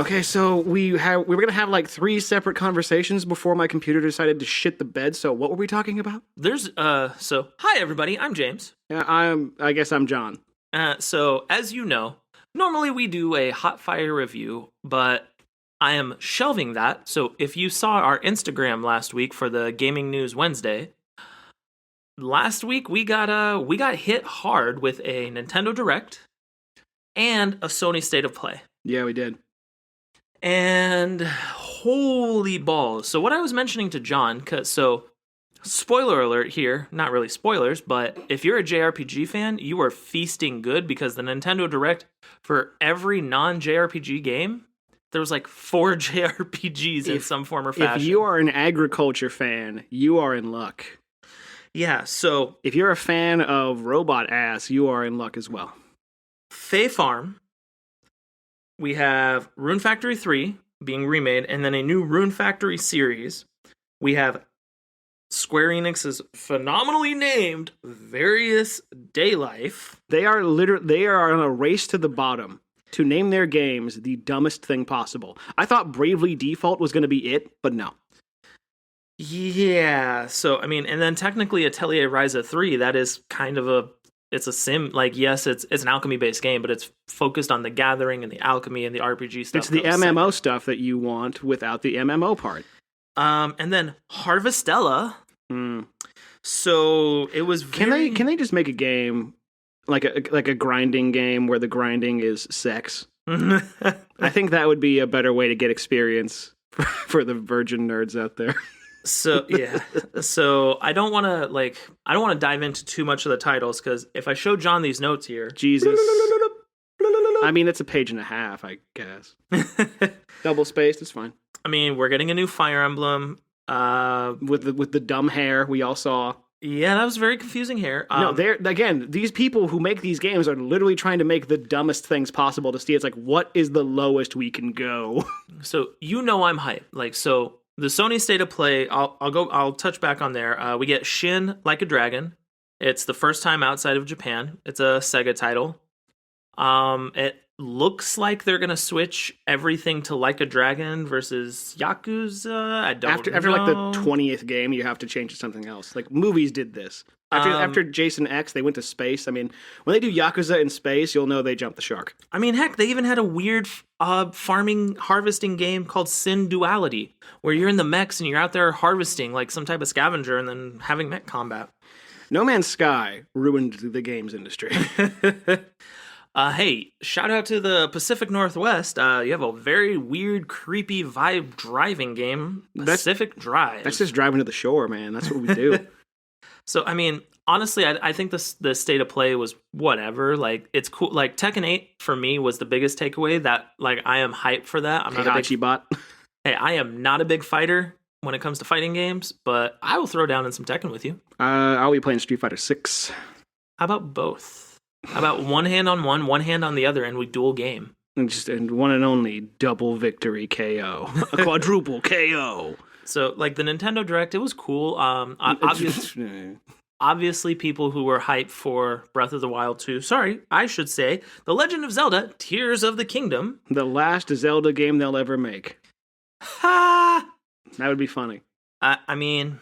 Okay, so we were gonna have like 3 separate conversations before my computer decided to shit the bed. So what were we talking about? So hi everybody, I'm James. I guess I'm John. So as you know, normally we do a hot fire review, but I am shelving that. So if you saw our Instagram last week for the Gaming News Wednesday, last week we got hit hard with a Nintendo Direct and a Sony State of Play. Yeah, we did. And holy balls. So what I was mentioning to John, spoiler alert here, not really spoilers, but if you're a JRPG fan, you are feasting good because the Nintendo Direct, for every non-JRPG game, there was like 4 JRPGs in some form or fashion. If you are an agriculture fan, you are in luck. Yeah, so if you're a fan of robot ass, you are in luck as well. Fae Farm, we have Rune Factory 3 being remade, and then a new Rune Factory series. We have Square Enix's phenomenally named Various Daylife. They are on a race to the bottom to name their games the dumbest thing possible. I thought Bravely Default was going to be it, but no. Yeah, so I mean, and then technically Atelier Ryza 3, that is kind of it's a sim, like, yes, it's an alchemy-based game, but it's focused on the gathering and the alchemy and the RPG stuff. It's the MMO stuff that you want without the MMO part. And then Harvestella. So it was very... Can they just make a game like a grinding game where the grinding is sex? I think that would be a better way to get experience for the virgin nerds out there. So yeah, so I don't want to dive into too much of the titles because if I show John these notes here, Jesus, I mean it's a page and a half, I guess. Double spaced, it's fine. I mean, we're getting a new Fire Emblem with the dumb hair we all saw. Yeah, that was very confusing hair. No, these people who make these games are literally trying to make the dumbest things possible to see. It's like, what is the lowest we can go? So I'm hyped. So. The Sony State of Play, I'll touch back on there. We get Shin Like a Dragon. It's the first time outside of Japan. It's a Sega title. It looks like they're gonna switch everything to Like a Dragon versus Yakuza. I don't know. After like the 20th game, you have to change to something else. Like movies did this. After Jason X, they went to space. I mean, when they do Yakuza in space, you'll know they jumped the shark. I mean, heck, they even had a weird farming, harvesting game called Sin Duality, where you're in the mechs and you're out there harvesting like some type of scavenger and then having mech combat. No Man's Sky ruined the games industry. Hey, shout out to the Pacific Northwest. You have a very weird, creepy vibe driving game, Pacific Drive. That's just driving to the shore, man. That's what we do. So, I mean, honestly, I think the State of Play was whatever. Like, it's cool. Like, Tekken 8 for me was the biggest takeaway. That, like, I am hyped for that. I'm not a big bot. Hey, I am not a big fighter when it comes to fighting games, but I will throw down in some Tekken with you. I'll be playing Street Fighter 6. How about both? How about one hand on one hand on the other, and we dual game? And one and only double victory KO. A quadruple KO. So, like, the Nintendo Direct, it was cool. Obviously, people who were hyped for Breath of the Wild 2, I should say, The Legend of Zelda, Tears of the Kingdom. The last Zelda game they'll ever make. Ha! That would be funny. I mean...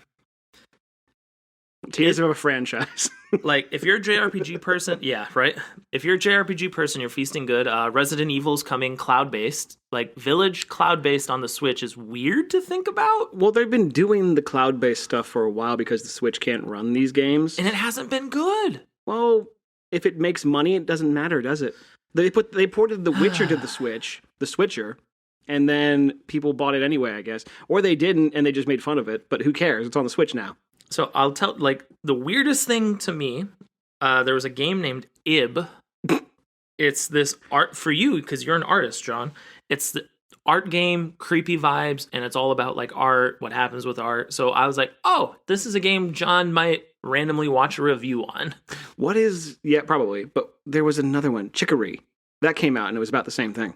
Tears of a franchise. Like, if you're a JRPG person, yeah, right? If you're a JRPG person, you're feasting good. Resident Evil's coming cloud-based. Like, Village cloud-based on the Switch is weird to think about. Well, they've been doing the cloud-based stuff for a while because the Switch can't run these games. And it hasn't been good. Well, if it makes money, it doesn't matter, does it? They ported The Witcher to the Switch, the Switcher, and then people bought it anyway, I guess. Or they didn't, and they just made fun of it. But who cares? It's on the Switch now. So I'll tell, like, the weirdest thing to me, there was a game named Ib. It's this art for you, because you're an artist, John. It's the art game, creepy vibes, and it's all about, like, art, what happens with art. So I was like, oh, this is a game John might randomly watch a review on. Yeah, probably. But there was another one, Chicory. That came out, and it was about the same thing.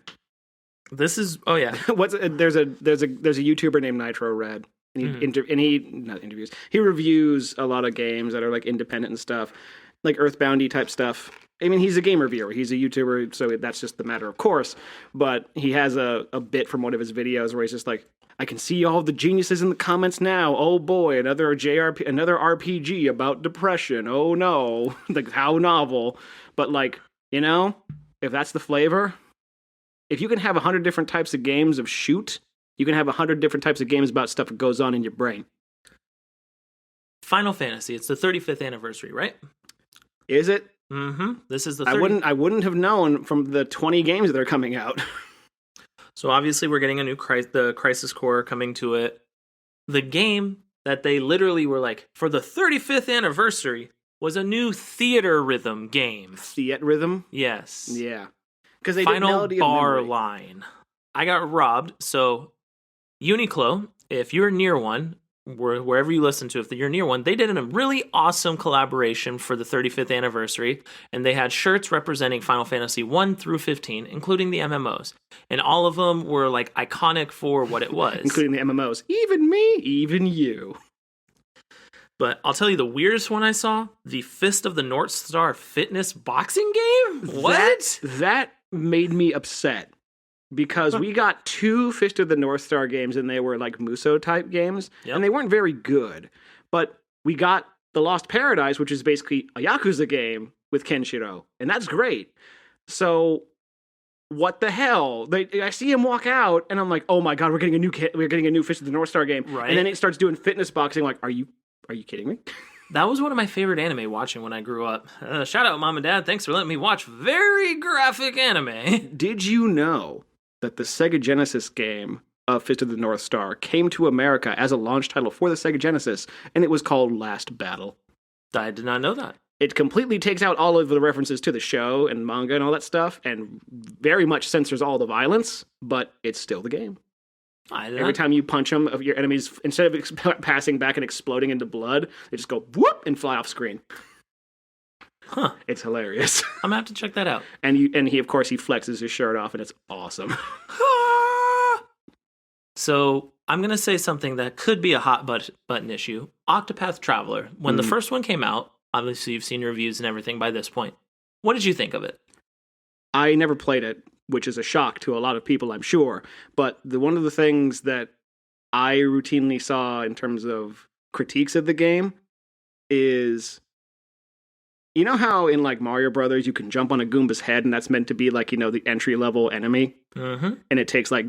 Oh, yeah. There's a YouTuber named Nitro Red. And he reviews a lot of games that are like independent and stuff, like Earthboundy type stuff. I mean, he's a game reviewer. He's a YouTuber, so that's just the matter of course. But he has a bit from one of his videos where he's just like, I can see all the geniuses in the comments now. Oh boy, another RPG about depression. Oh no, like how novel. But like, if that's the flavor, if you can have 100 different types of games of shoot, you can have 100 different types of games about stuff that goes on in your brain. Final Fantasy. It's the 35th anniversary, right? Is it? Mm-hmm. This is the. I wouldn't have known from the 20 games that are coming out. So obviously we're getting a new the Crisis Core coming to it. The game that they literally were like, for the 35th anniversary, was a new theater rhythm game. Theater rhythm? Yes. Yeah. Because they Final did bar line. I got robbed. So Uniqlo, if you're near one, wherever you listen to, if you're near one, they did a really awesome collaboration for the 35th anniversary, and they had shirts representing Final Fantasy 1 through 15, including the MMOs. And all of them were like iconic for what it was. Including the MMOs. Even me, even you. But I'll tell you the weirdest one I saw, the Fist of the North Star fitness boxing game? What? That made me upset. Because we got 2 Fist of the North Star games, and they were like Muso type games, and they weren't very good. But we got The Lost Paradise, which is basically a Yakuza game with Kenshiro, and that's great. So, what the hell? I see him walk out, and I'm like, oh my god, we're getting a new Fist of the North Star game, right? And then it starts doing fitness boxing. Like, are you kidding me? That was one of my favorite anime watching when I grew up. Shout out, Mom and Dad. Thanks for letting me watch very graphic anime. Did you know that the Sega Genesis game of Fist of the North Star came to America as a launch title for the Sega Genesis, and it was called Last Battle? I did not know that. It completely takes out all of the references to the show and manga and all that stuff, and very much censors all the violence, but it's still the game. Every time you punch them, your enemies, instead of passing back and exploding into blood, they just go whoop and fly off screen. Huh. It's hilarious. I'm gonna have to check that out. And he of course he flexes his shirt off, and it's awesome. So I'm gonna say something that could be a hot button issue. Octopath Traveler. When the first one came out, obviously you've seen reviews and everything by this point. What did you think of it? I never played it, which is a shock to a lot of people, I'm sure. But one of the things that I routinely saw in terms of critiques of the game is, you know how in like Mario Brothers you can jump on a Goomba's head, and that's meant to be like, the entry level enemy, and it takes like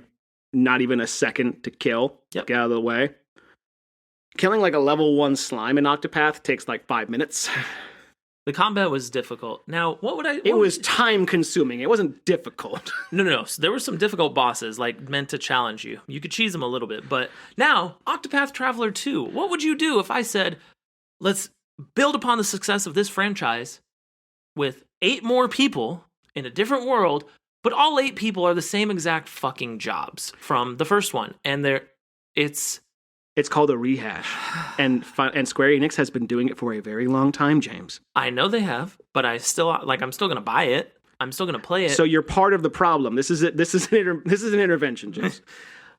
not even a second to kill. Yep. Get out of the way. Killing like a level 1 slime in Octopath takes like 5 minutes. The combat was difficult. Now, It was time consuming. It wasn't difficult. No. So there were some difficult bosses, like meant to challenge you. You could cheese them a little bit. But now, Octopath Traveler 2. What would you do if I said, let's build upon the success of this franchise with 8 more people in a different world, but all 8 people are the same exact fucking jobs from the first one, and it's called a rehash, and Square Enix has been doing it for a very long time, James. I know they have, but I'm still gonna buy it. I'm still gonna play it. So you're part of the problem. This is an intervention, James.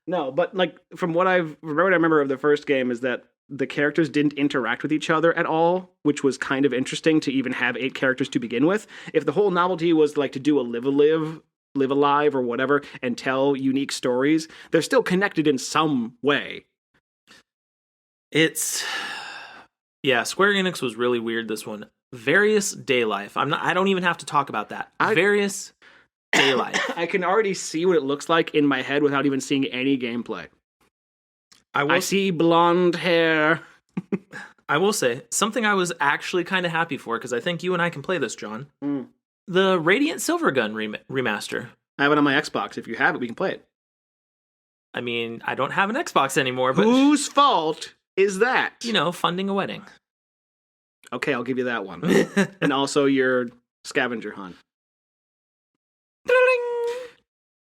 No, but like what I remember of the first game is that the characters didn't interact with each other at all, which was kind of interesting to even have 8 characters to begin with. If the whole novelty was like to do a live alive or whatever and tell unique stories, they're still connected in some way. Square Enix was really weird this one. Various Day Life. I don't even have to talk about that. Various Day Life. I can already see what it looks like in my head without even seeing any gameplay. I see blonde hair. I will say, something I was actually kind of happy for, because I think you and I can play this, John. The Radiant Silvergun remaster. I have it on my Xbox. If you have it, we can play it. I mean, I don't have an Xbox anymore, but... Whose fault is that? Funding a wedding. Okay, I'll give you that one. And also your scavenger hunt.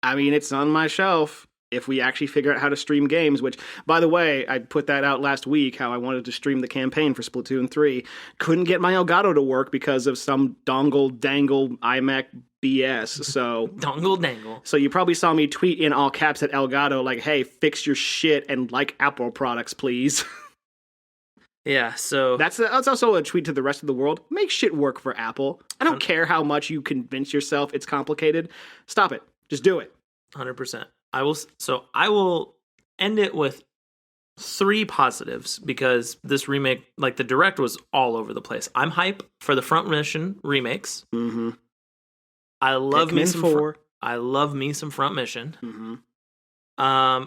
I mean, it's on my shelf. If we actually figure out how to stream games, which, by the way, I put that out last week, how I wanted to stream the campaign for Splatoon 3. Couldn't get my Elgato to work because of some dangle iMac BS, so... Dongle dangle. So you probably saw me tweet in all caps at Elgato, like, hey, fix your shit and like Apple products, please. Yeah, so That's also a tweet to the rest of the world. Make shit work for Apple. I don't care how much you convince yourself it's complicated. Stop it. Just do it. 100%. I will end it with 3 positives because this remake, like the direct, was all over the place. I'm hype for the Front Mission remakes. Mm-hmm. I love me Pikmin some 4. I love me some Front Mission. Mm-hmm.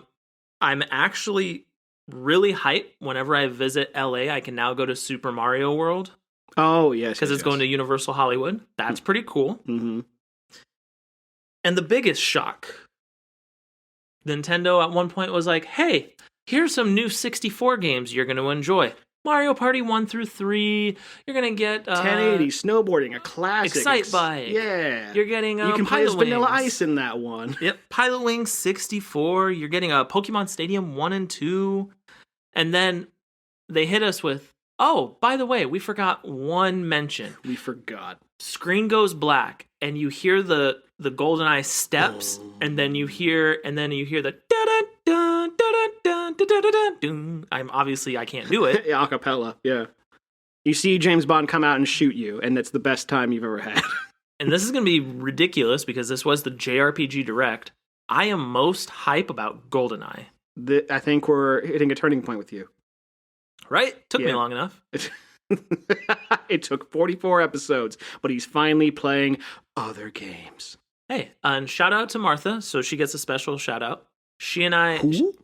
I'm actually really hype whenever I visit LA. I can now go to Super Mario World Oh, yes. because it's going to Universal Hollywood. That's pretty cool. Mm-hmm. And the biggest shock, Nintendo at one point was like, hey, here's some new 64 games you're going to enjoy. Mario Party 1 through 3. You're going to get 1080 snowboarding, a classic. Excite Bike. Yeah. You're getting you can play as Pilot Vanilla Wings. Ice in that one. Yep, Pilot Wings 64. You're getting a Pokemon Stadium 1 and 2. And then they hit us with, oh, by the way, we forgot one mention. We forgot. Screen goes black, and you hear the GoldenEye steps, and then you hear the da da da da da da da da. I can't do it. Yeah, acapella, yeah. You see James Bond come out and shoot you, and it's the best time you've ever had. And this is going to be ridiculous because this was the JRPG Direct. I am most hype about GoldenEye. I think we're hitting a turning point with you. Right? Took me long enough. It took 44 episodes, but he's finally playing other games. Hey, and shout out to Martha, so she gets a special shout out. She and I... Who?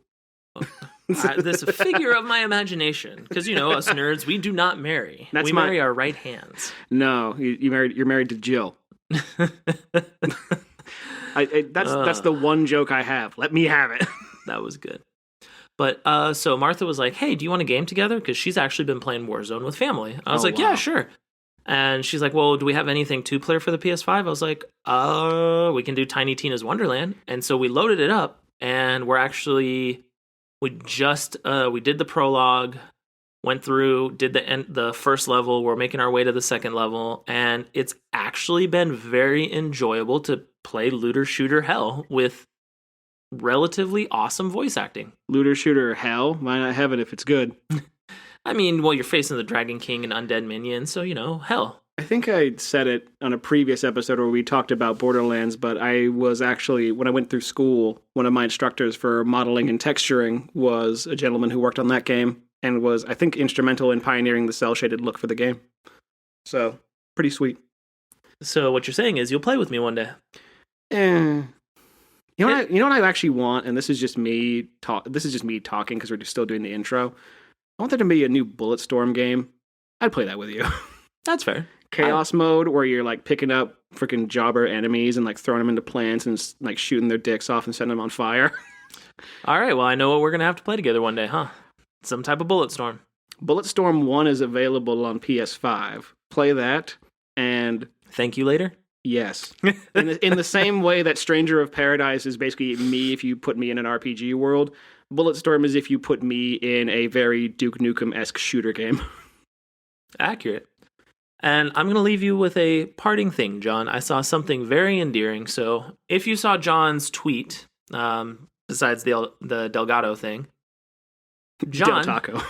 This figure of my imagination, because us nerds, we do not marry. We marry our right hands. No, you're married to Jill. That's the one joke I have. Let me have it. That was good. But so Martha was like, "Hey, do you want a game together?" Because she's actually been playing Warzone with family. I was like, wow. "Yeah, sure." And she's like, "Well, do we have anything 2-player for the PS5?" I was like, we can do Tiny Tina's Wonderland." And so we loaded it up, and we did the prologue, went through, did the first level. We're making our way to the second level, and it's actually been very enjoyable to play looter shooter hell with relatively awesome voice acting. Looter shooter hell? Why not heaven if it's good? I mean, well, you're facing the Dragon King and undead minions, so hell. I think I said it on a previous episode where we talked about Borderlands, but I was actually, when I went through school, one of my instructors for modeling and texturing was a gentleman who worked on that game and was, I think, instrumental in pioneering the cel-shaded look for the game. So, pretty sweet. So what you're saying is you'll play with me one day. You know what I actually want, and this is just me talking because we're still doing the intro. I want there to be a new Bulletstorm game. I'd play that with you. That's fair. Chaos mode where you're like picking up freaking jobber enemies and like throwing them into plants and like shooting their dicks off and setting them on fire. All right, well, I know what we're going to have to play together one day, huh? Some type of Bulletstorm. Bulletstorm 1 is available on PS5. Play that, and... Thank you later? Yes. In the same way that Stranger of Paradise is basically me if you put me in an RPG world, Bulletstorm is if you put me in a very Duke Nukem-esque shooter game. Accurate. And I'm going to leave you with a parting thing, John. I saw something very endearing. So if you saw John's tweet, besides the Delgado thing, John Del Taco.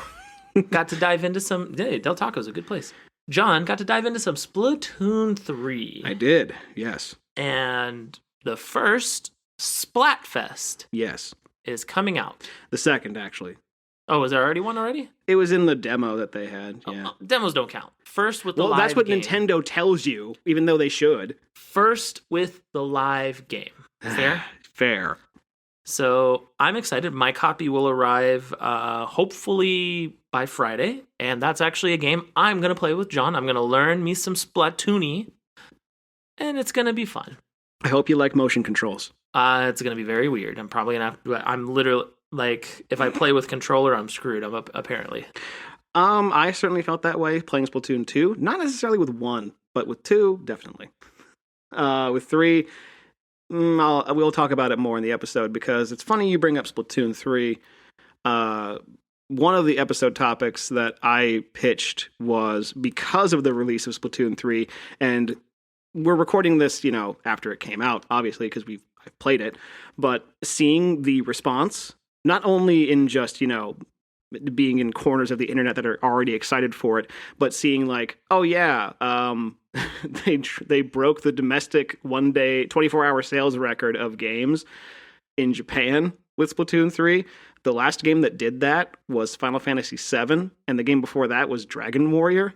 got to dive into some... Hey, Del Taco's a good place. John got to dive into some Splatoon 3. I did, yes. And the first Splatfest Yes. is coming out. The second, actually. Oh, is there already one already? It was in the demo that they had, yeah. Demos don't count. First with the live game. Well, that's what Nintendo tells you, even though they should. First with the live game. Fair? Fair. So I'm excited. My copy will arrive hopefully by Friday. And that's actually a game I'm going to play with John. I'm going to learn me some Splatoon-y. And it's going to be fun. I hope you like motion controls. It's going to be very weird. I'm probably going to have to... I'm literally... Like, if I play with controller, I'm screwed, apparently. I certainly felt that way playing Splatoon 2. Not necessarily with 1, but with 2, definitely. With 3, we'll talk about it more in the episode, because it's funny you bring up Splatoon 3. One of the episode topics that I pitched was because of the release of Splatoon 3, and we're recording this, after it came out, obviously, because I've played it, but seeing the response... Not only in just, being in corners of the internet that are already excited for it, but seeing like, oh yeah, they broke the domestic 1-day 24-hour sales record of games in Japan with Splatoon 3. The last game that did that was Final Fantasy VII, and the game before that was Dragon Warrior.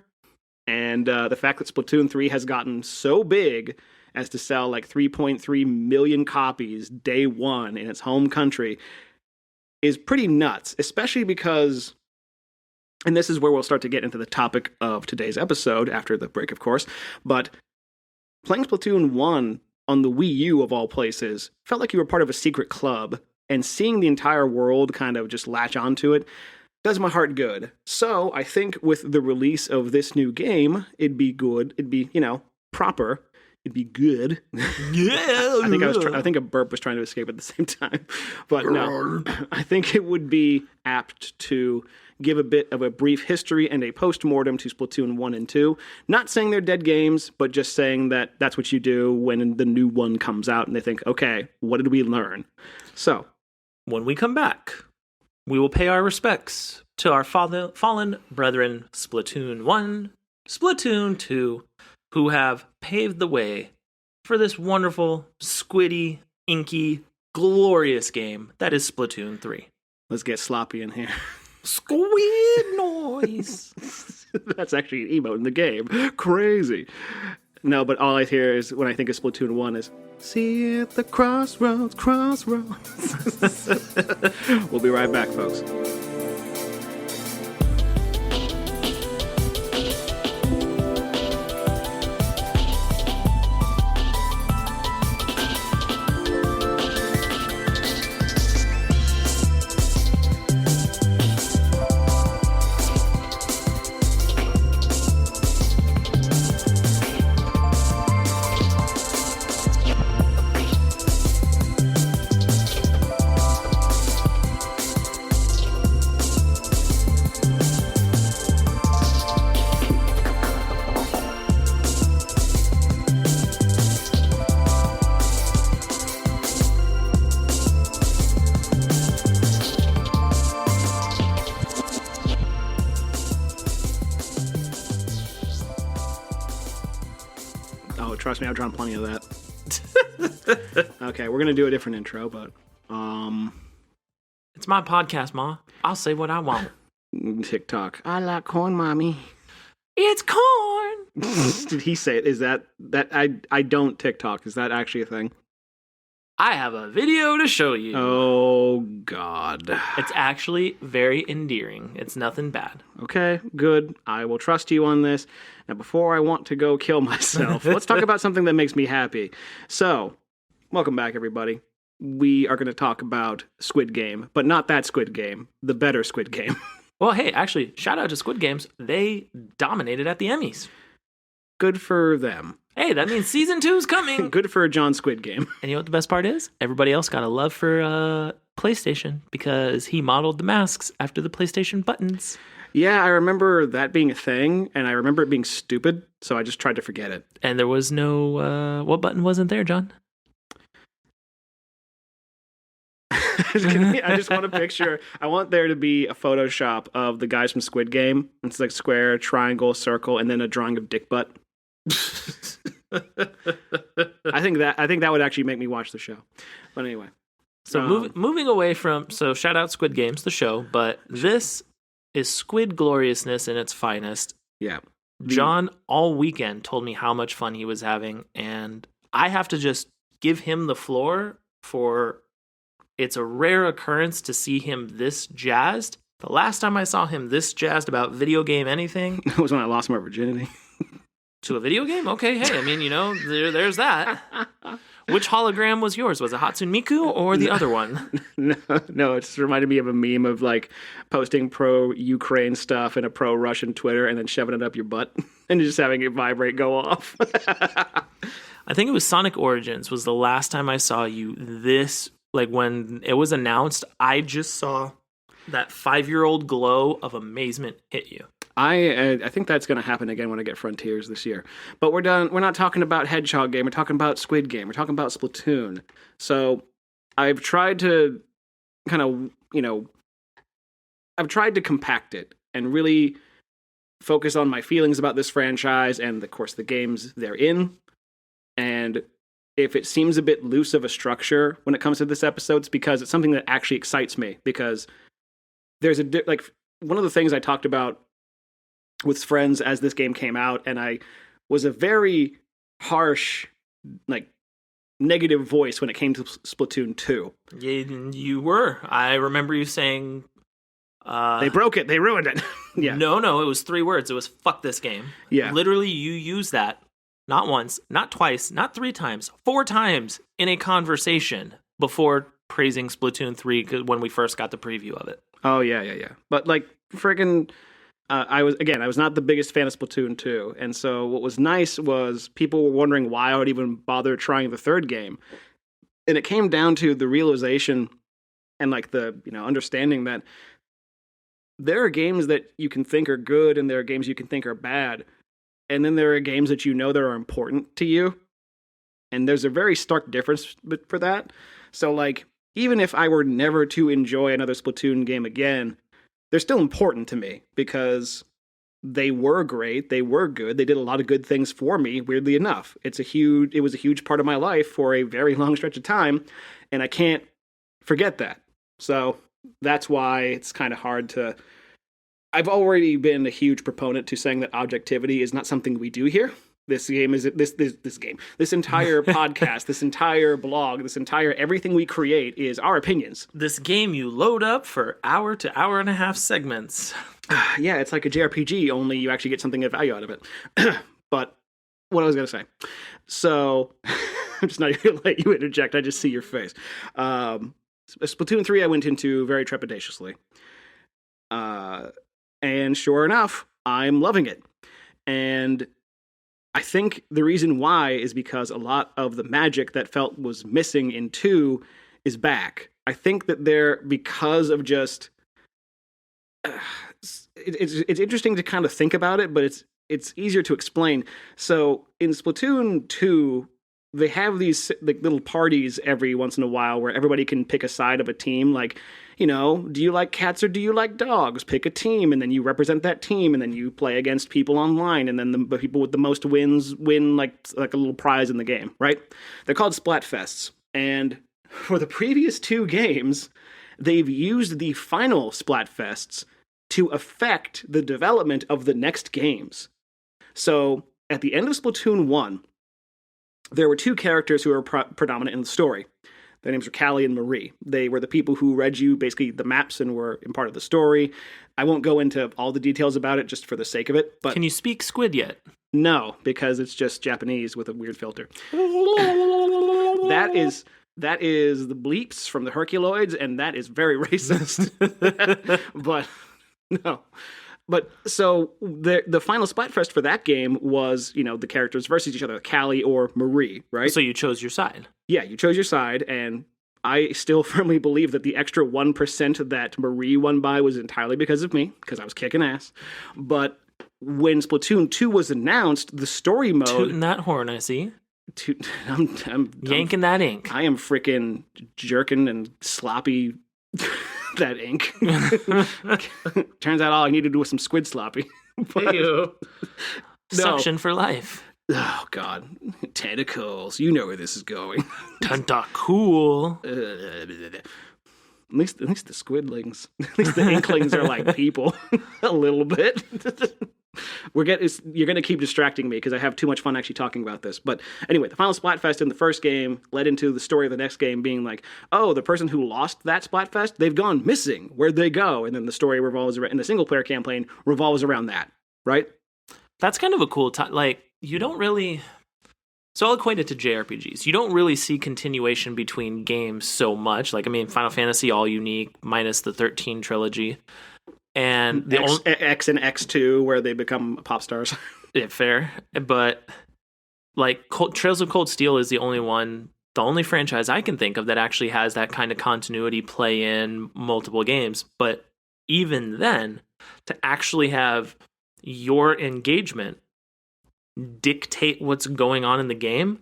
And the fact that Splatoon 3 has gotten so big as to sell like 3.3 million copies day one in its home country is pretty nuts, especially because, and this is where we'll start to get into the topic of today's episode after the break, of course, but playing Splatoon 1 on the Wii U of all places felt like you were part of a secret club, and seeing the entire world kind of just latch onto it does my heart good. So I think with the release of this new game, it'd be good, it'd be, proper, it'd be good. Yeah. I think a burp was trying to escape at the same time. But no, I think it would be apt to give a bit of a brief history and a post-mortem to Splatoon 1 and 2. Not saying they're dead games, but just saying that that's what you do when the new one comes out and they think, okay, what did we learn? So, when we come back, we will pay our respects to our fallen brethren, Splatoon 1, Splatoon 2, who have paved the way for this wonderful, squiddy, inky, glorious game that is Splatoon 3. Let's get sloppy in here. Squid noise. That's actually an emote in the game. Crazy. No, but all I hear is when I think of Splatoon 1 is, see you at the crossroads. We'll be right back, folks. Trust me, I've drawn plenty of that. Okay, we're gonna do a different intro, but it's my podcast, Ma. I'll say what I want. TikTok. I like corn, mommy. It's corn. Did he say it? Is that I don't TikTok? Is that actually a thing? I have a video to show you. Oh God. It's actually very endearing. It's nothing bad. Okay, good. I will trust you on this. Now, before I want to go kill myself, let's talk about something that makes me happy. So, welcome back, everybody. We are going to talk about Squid Game, but not that Squid Game, the better Squid Game. Well, hey, actually, shout out to Squid Games. They dominated at the Emmys. Good for them. Hey, that means season 2's coming. Good for John Squid Game. And you know what the best part is? Everybody else got a love for PlayStation because he modeled the masks after the PlayStation buttons. Yeah, I remember that being a thing, and I remember it being stupid, so I just tried to forget it. And there was no... what button wasn't there, John? I just want a picture. I want there to be a Photoshop of the guys from Squid Game. It's like square, triangle, circle, and then a drawing of dick butt. I think that would actually make me watch the show. But anyway, so moving away from shout out Squid Games, the show, but this is Squid gloriousness in its finest. Yeah, John all weekend told me how much fun he was having, and I have to just give him the floor for. It's a rare occurrence to see him this jazzed. The last time I saw him this jazzed about video game anything was when I lost my virginity. To a video game? Okay, hey, I mean, there's that. Which hologram was yours? Was it Hatsune Miku or the other one? No, it just reminded me of a meme of like posting pro-Ukraine stuff in a pro-Russian Twitter and then shoving it up your butt and just having it vibrate go off. I think it was Sonic Origins was the last time I saw you this, like when it was announced, I just saw that 5-year-old glow of amazement hit you. I think that's going to happen again when I get Frontiers this year. But we're done. We're not talking about Hedgehog Game. We're talking about Squid Game. We're talking about Splatoon. So I've tried to kind of, I've tried to compact it and really focus on my feelings about this franchise and, of course, the games they're in. And if it seems a bit loose of a structure when it comes to this episode, it's because it's something that actually excites me. Because there's one of the things I talked about with friends as this game came out, and I was a very harsh, negative voice when it came to Splatoon 2. You were. I remember you saying... they broke it. They ruined it. Yeah. No, it was 3 words. It was, fuck this game. Yeah. Literally, you use that not once, not twice, not 3 times, 4 times in a conversation before praising Splatoon 3 when we first got the preview of it. Oh, yeah. But, friggin'... I was not the biggest fan of Splatoon 2, and so what was nice was people were wondering why I would even bother trying the third game, and it came down to the realization and the understanding that there are games that you can think are good, and there are games you can think are bad, and then there are games that that are important to you, and there's a very stark difference for that. So even if I were never to enjoy another Splatoon game again, they're still important to me because they were great, they were good, they did a lot of good things for me, weirdly enough. It was a huge part of my life for a very long stretch of time, and I can't forget that. So that's why it's kind of hard to... I've already been a huge proponent to saying that objectivity is not something we do here. This entire podcast, this entire blog, this entire everything we create is our opinions. This game you load up for hour to hour and a half segments. Yeah, it's like a JRPG, only you actually get something of value out of it. But what I was going to say. So, I'm just not going to let you interject. I just see your face. Splatoon 3 I went into very trepidatiously. And sure enough, I'm loving it. And I think the reason why is because a lot of the magic that felt was missing in 2 is back. I think that because of just... it's interesting to kind of think about it, but it's easier to explain. So in Splatoon 2, they have these little parties every once in a while where everybody can pick a side of a team. Do you like cats or do you like dogs? Pick a team, and then you represent that team, and then you play against people online, and then the people with the most wins win like a little prize in the game, right? They're called Splatfests. And for the previous 2 games, they've used the final Splatfests to affect the development of the next games. So at the end of Splatoon 1, there were 2 characters who were predominant in the story. Their names were Callie and Marie. They were the people who read you basically the maps and were in part of the story. I won't go into all the details about it just for the sake of it. But can you speak Squid yet? No, because it's just Japanese with a weird filter. That is the bleeps from the Herculoids, and that is very racist. But no. But so the final Splatfest for that game was, the characters versus each other, Callie or Marie, right? So you chose your side. Yeah, you chose your side, and I still firmly believe that the extra 1% that Marie won by was entirely because of me, because I was kicking ass. But when Splatoon 2 was announced, the story mode... Tooting that horn, I see. I'm yanking that ink. I am freaking jerking and sloppy... that ink. Turns out all I need to do was some squid sloppy. Ew. Suction for life. Oh, God. Tentacles. You know where this is going. Tentacool. At least the squidlings. At least the inklings are like people. A little bit. You're going to keep distracting me because I have too much fun actually talking about this. But anyway, the final Splatfest in the first game led into the story of the next game being like, oh, the person who lost that Splatfest, they've gone missing. Where'd they go? And then the story revolves around, in the single player campaign, revolves around that, right? That's kind of a cool you don't really... So I'll equate it to JRPGs. You don't really see continuation between games so much. Final Fantasy, all unique, minus the 13 trilogy. And the X and X2, where they become pop stars. Yeah, fair. But Trails of Cold Steel is the only franchise I can think of that actually has that kind of continuity play in multiple games. But even then, to actually have your engagement dictate what's going on in the game,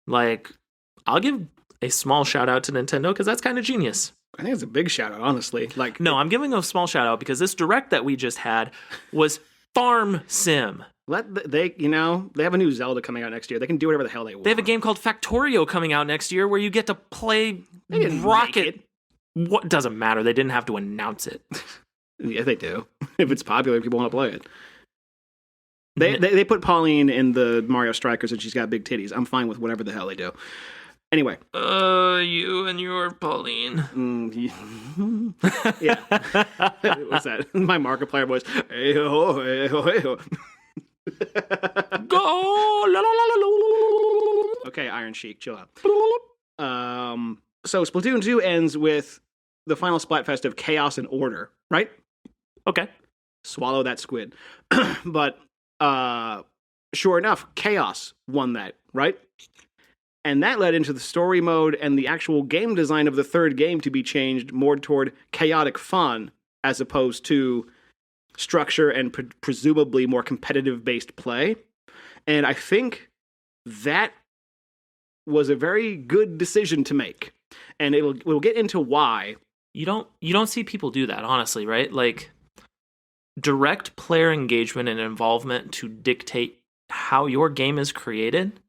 I'll give a small shout out to Nintendo because that's kind of genius. I think it's a big shout out, honestly. Like, No, I'm giving a small shout out because this direct that we just had was Farm Sim. they have a new Zelda coming out next year. They can do whatever the hell they want. They have a game called Factorio coming out next year where you get to play They didn't Rocket. make What doesn't matter? They didn't have to announce it. Yeah, they do. If it's popular, people want to play it. They put Pauline in the Mario Strikers and she's got big titties. I'm fine with whatever the hell they do. Anyway. You and your Pauline. Yeah. What's that? My Markiplier voice. Hey-ho, hey-ho, hey-ho. Go! La, la, la, la, la. Okay, Iron Sheik, chill out. So Splatoon 2 ends with the final Splatfest of chaos and order, right? Okay. Swallow that squid. But sure enough, chaos won that, right? And that led into the story mode and the actual game design of the third game to be changed more toward chaotic fun as opposed to structure and presumably more competitive-based play. And I think that was a very good decision to make. And we'll get into why. You don't see people do that, honestly, right? Like, direct player engagement and involvement to dictate how your game is created.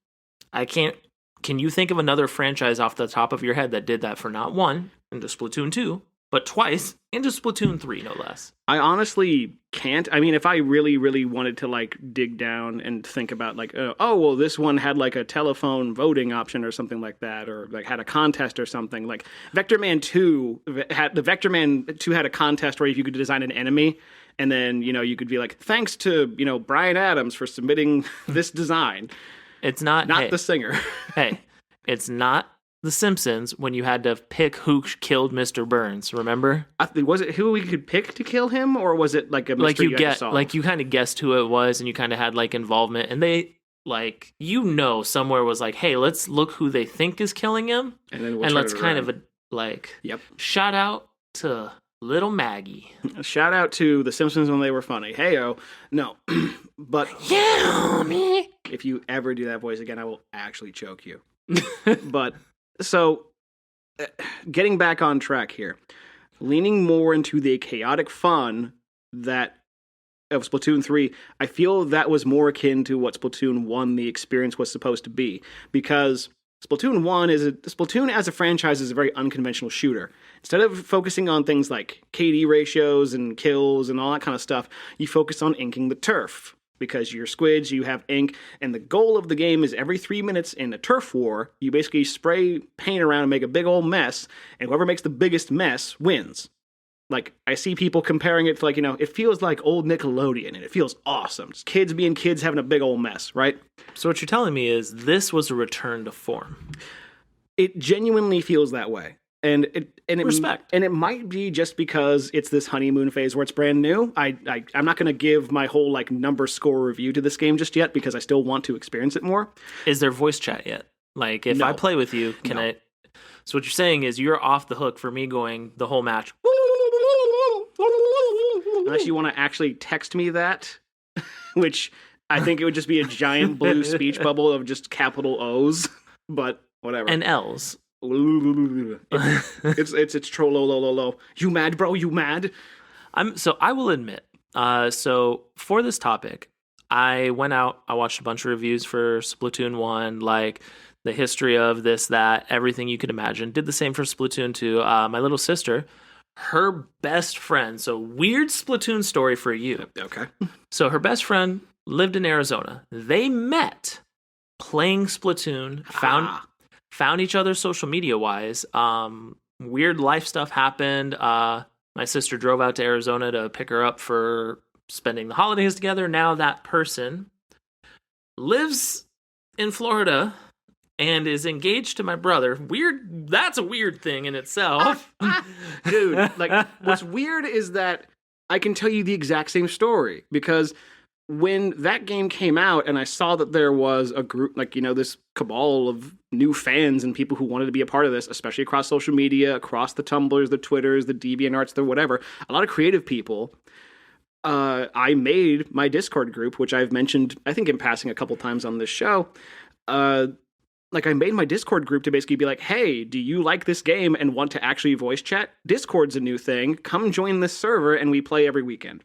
Can you think of another franchise off the top of your head that did that for not one, into Splatoon 2, but twice, into Splatoon 3, no less? I honestly can't. I mean, if I really, really wanted to, like, dig down and think about, like, well, this one had, like, a telephone voting option or something like that, or, like, had a contest or something. Like, Vector Man 2 had a contest where you could design an enemy, and then, you could be like, thanks to, Brian Adams for submitting this design. It's not the singer. Hey, it's not The Simpsons when you had to pick who killed Mr. Burns. Remember? Was it who we could pick to kill him, or was it like a mystery you had to solve? Like you kind of guessed who it was, and you kind of had like involvement, and they somewhere was like, hey, let's look who they think is killing him, and let's kind of shout out to Little Maggie. Shout out to The Simpsons when they were funny. Heyo, no, but if you ever do that voice again, I will actually choke you. But so, getting back on track here, leaning more into the chaotic fun of Splatoon 3, I feel that was more akin to what Splatoon 1 the experience was supposed to be, because Splatoon as a franchise is a very unconventional shooter. Instead of focusing on things like KD ratios and kills and all that kind of stuff, you focus on inking the turf. Because you're squids, you have ink, and the goal of the game is every 3 minutes in a turf war, you basically spray paint around and make a big old mess, and whoever makes the biggest mess wins. Like, I see people comparing it to, like, it feels like old Nickelodeon, and it feels awesome. It's kids being kids having a big old mess, right? So what you're telling me is this was a return to form. It genuinely feels that way. And Respect. And it might be just because it's this honeymoon phase where it's brand new. I'm not going to give my whole like number score review to this game just yet because I still want to experience it more. Is there voice chat yet? Like if I play with you, can I? So what you're saying is you're off the hook for me going the whole match. Unless you want to actually text me that, which I think it would just be a giant blue speech bubble of just capital O's, but whatever. And L's. It's troll. You mad, bro? You mad? I will admit. So for this topic, I went out. I watched a bunch of reviews for Splatoon 1, like the history of this, that, everything you could imagine. Did the same for Splatoon 2. My little sister, her best friend. So weird Splatoon story for you. Okay. So her best friend lived in Arizona. They met playing Splatoon. Found each other social media wise. Weird life stuff happened. My sister drove out to Arizona to pick her up for spending the holidays together. Now that person lives in Florida and is engaged to my brother. Weird. That's a weird thing in itself. Dude, like what's weird is that I can tell you the exact same story because when that game came out and I saw that there was a group, like, this cabal of new fans and people who wanted to be a part of this, especially across social media, across the Tumblrs, the Twitters, the DeviantArts, the whatever, a lot of creative people, I made my Discord group, which I've mentioned, I think in passing a couple times on this show. like I made my Discord group to basically be like, hey, do you like this game and want to actually voice chat? Discord's a new thing. Come join this server and we play every weekend.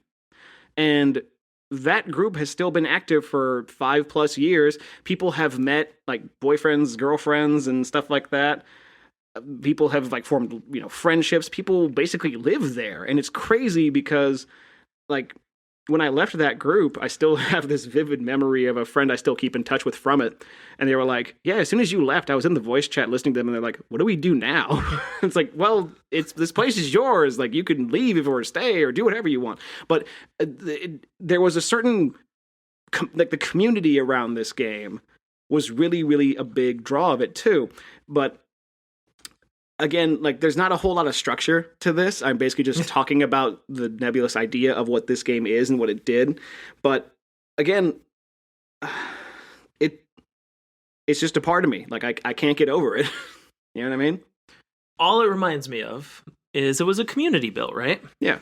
And that group has still been active for 5+ years. People have met like boyfriends, girlfriends, and stuff like that. People have like formed, friendships. People basically live there. And it's crazy because like when I left that group, I still have this vivid memory of a friend I still keep in touch with from it. And they were like, yeah, as soon as you left, I was in the voice chat listening to them. And they're like, what do we do now? It's like, well, this place is yours. Like, you can leave or stay or do whatever you want. But there was a certain, like the community around this game was really, really a big draw of it too. But again, like there's not a whole lot of structure to this. I'm basically just talking about the nebulous idea of what this game is and what it did. But again, it's just a part of me. Like I can't get over it. You know what I mean? All it reminds me of is it was a community built, right? Yeah.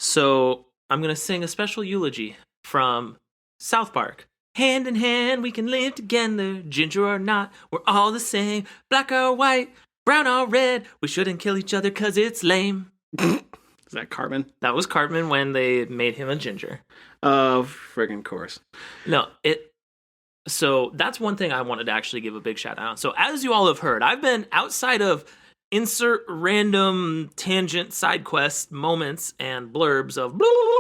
So I'm going to sing a special eulogy from South Park. Hand in hand, we can live together. Ginger or not, we're all the same. Black or white, brown or red, we shouldn't kill each other cause it's lame. Is that Cartman? That was Cartman when they made him a ginger. Friggin' course. No, so that's one thing I wanted to actually give a big shout out. So as you all have heard, I've been outside of insert random tangent side quest moments and blurbs of blah, blah, blah.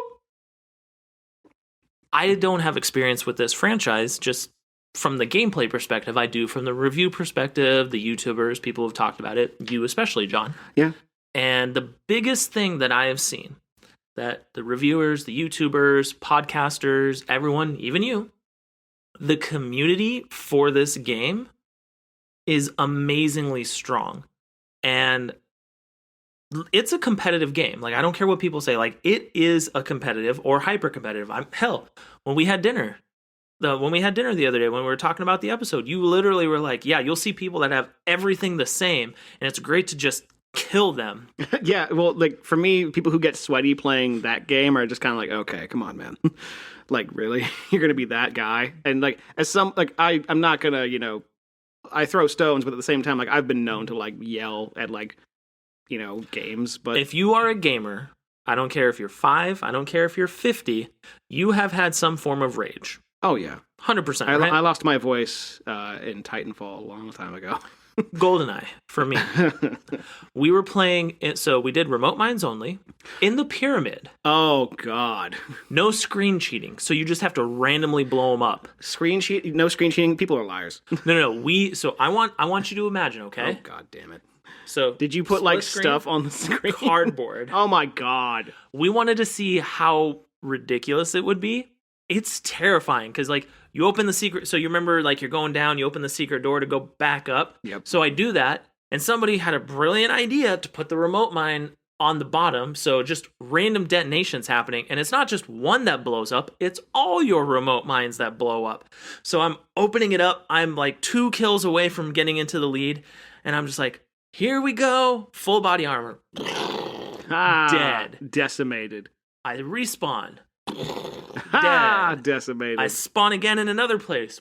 I don't have experience with this franchise, just from the gameplay perspective. I do from the review perspective, the YouTubers, people have talked about it, you especially, John. Yeah. And the biggest thing that I have seen that the reviewers, the YouTubers, podcasters, everyone, even you, the community for this game is amazingly strong. And it's a competitive game. Like, I don't care what people say. Like, it is a competitive or hyper competitive. When we had dinner the other day, when we were talking about the episode, you literally were like, yeah, you'll see people that have everything the same, and it's great to just kill them. Yeah, well, like, for me, people who get sweaty playing that game are just kind of like, okay, come on, man. Like, really? You're going to be that guy? And, like, I'm not going to, I throw stones, but at the same time, like, I've been known to, like, yell at, like, games, but if you are a gamer, I don't care if you're 5, I don't care if you're 50, you have had some form of rage. Oh, yeah. 100%. I lost my voice in Titanfall a long time ago. GoldenEye, for me. We were playing it, so we did remote mines only in the pyramid. Oh, God. No screen cheating, so you just have to randomly blow them up. No screen cheating? People are liars. No. I want you to imagine, okay? Oh, God damn it. So did you put, like, stuff on the screen? Cardboard. Oh, my God. We wanted to see how ridiculous it would be. It's terrifying because, like, you open the secret. So you remember, like, you're going down, you open the secret door to go back up. Yep. So I do that, and somebody had a brilliant idea to put the remote mine on the bottom. So just random detonations happening. And it's not just one that blows up, it's all your remote mines that blow up. So I'm opening it up. I'm like 2 kills away from getting into the lead. And I'm just like, here we go. Full body armor. Dead. Decimated. I respawn. Dead. Decimated. I spawn again in another place.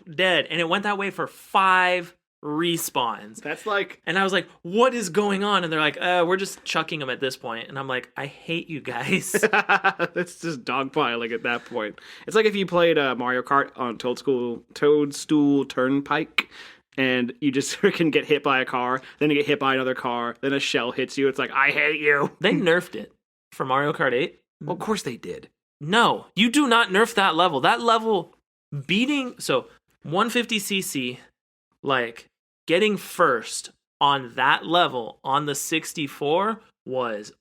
Dead. And it went that way for 5 respawns. That's like... And I was like, what is going on? And they're like, we're just chucking them at this point. And I'm like, I hate you guys. That's just dogpiling at that point. It's like if you played Mario Kart on Toadstool Turnpike, and you just freaking get hit by a car, then you get hit by another car, then a shell hits you. It's like, I hate you. They nerfed it for Mario Kart 8. Well, of course they did. No, you do not nerf that level. That level beating... So, 150cc, like, getting first on that level on the 64 was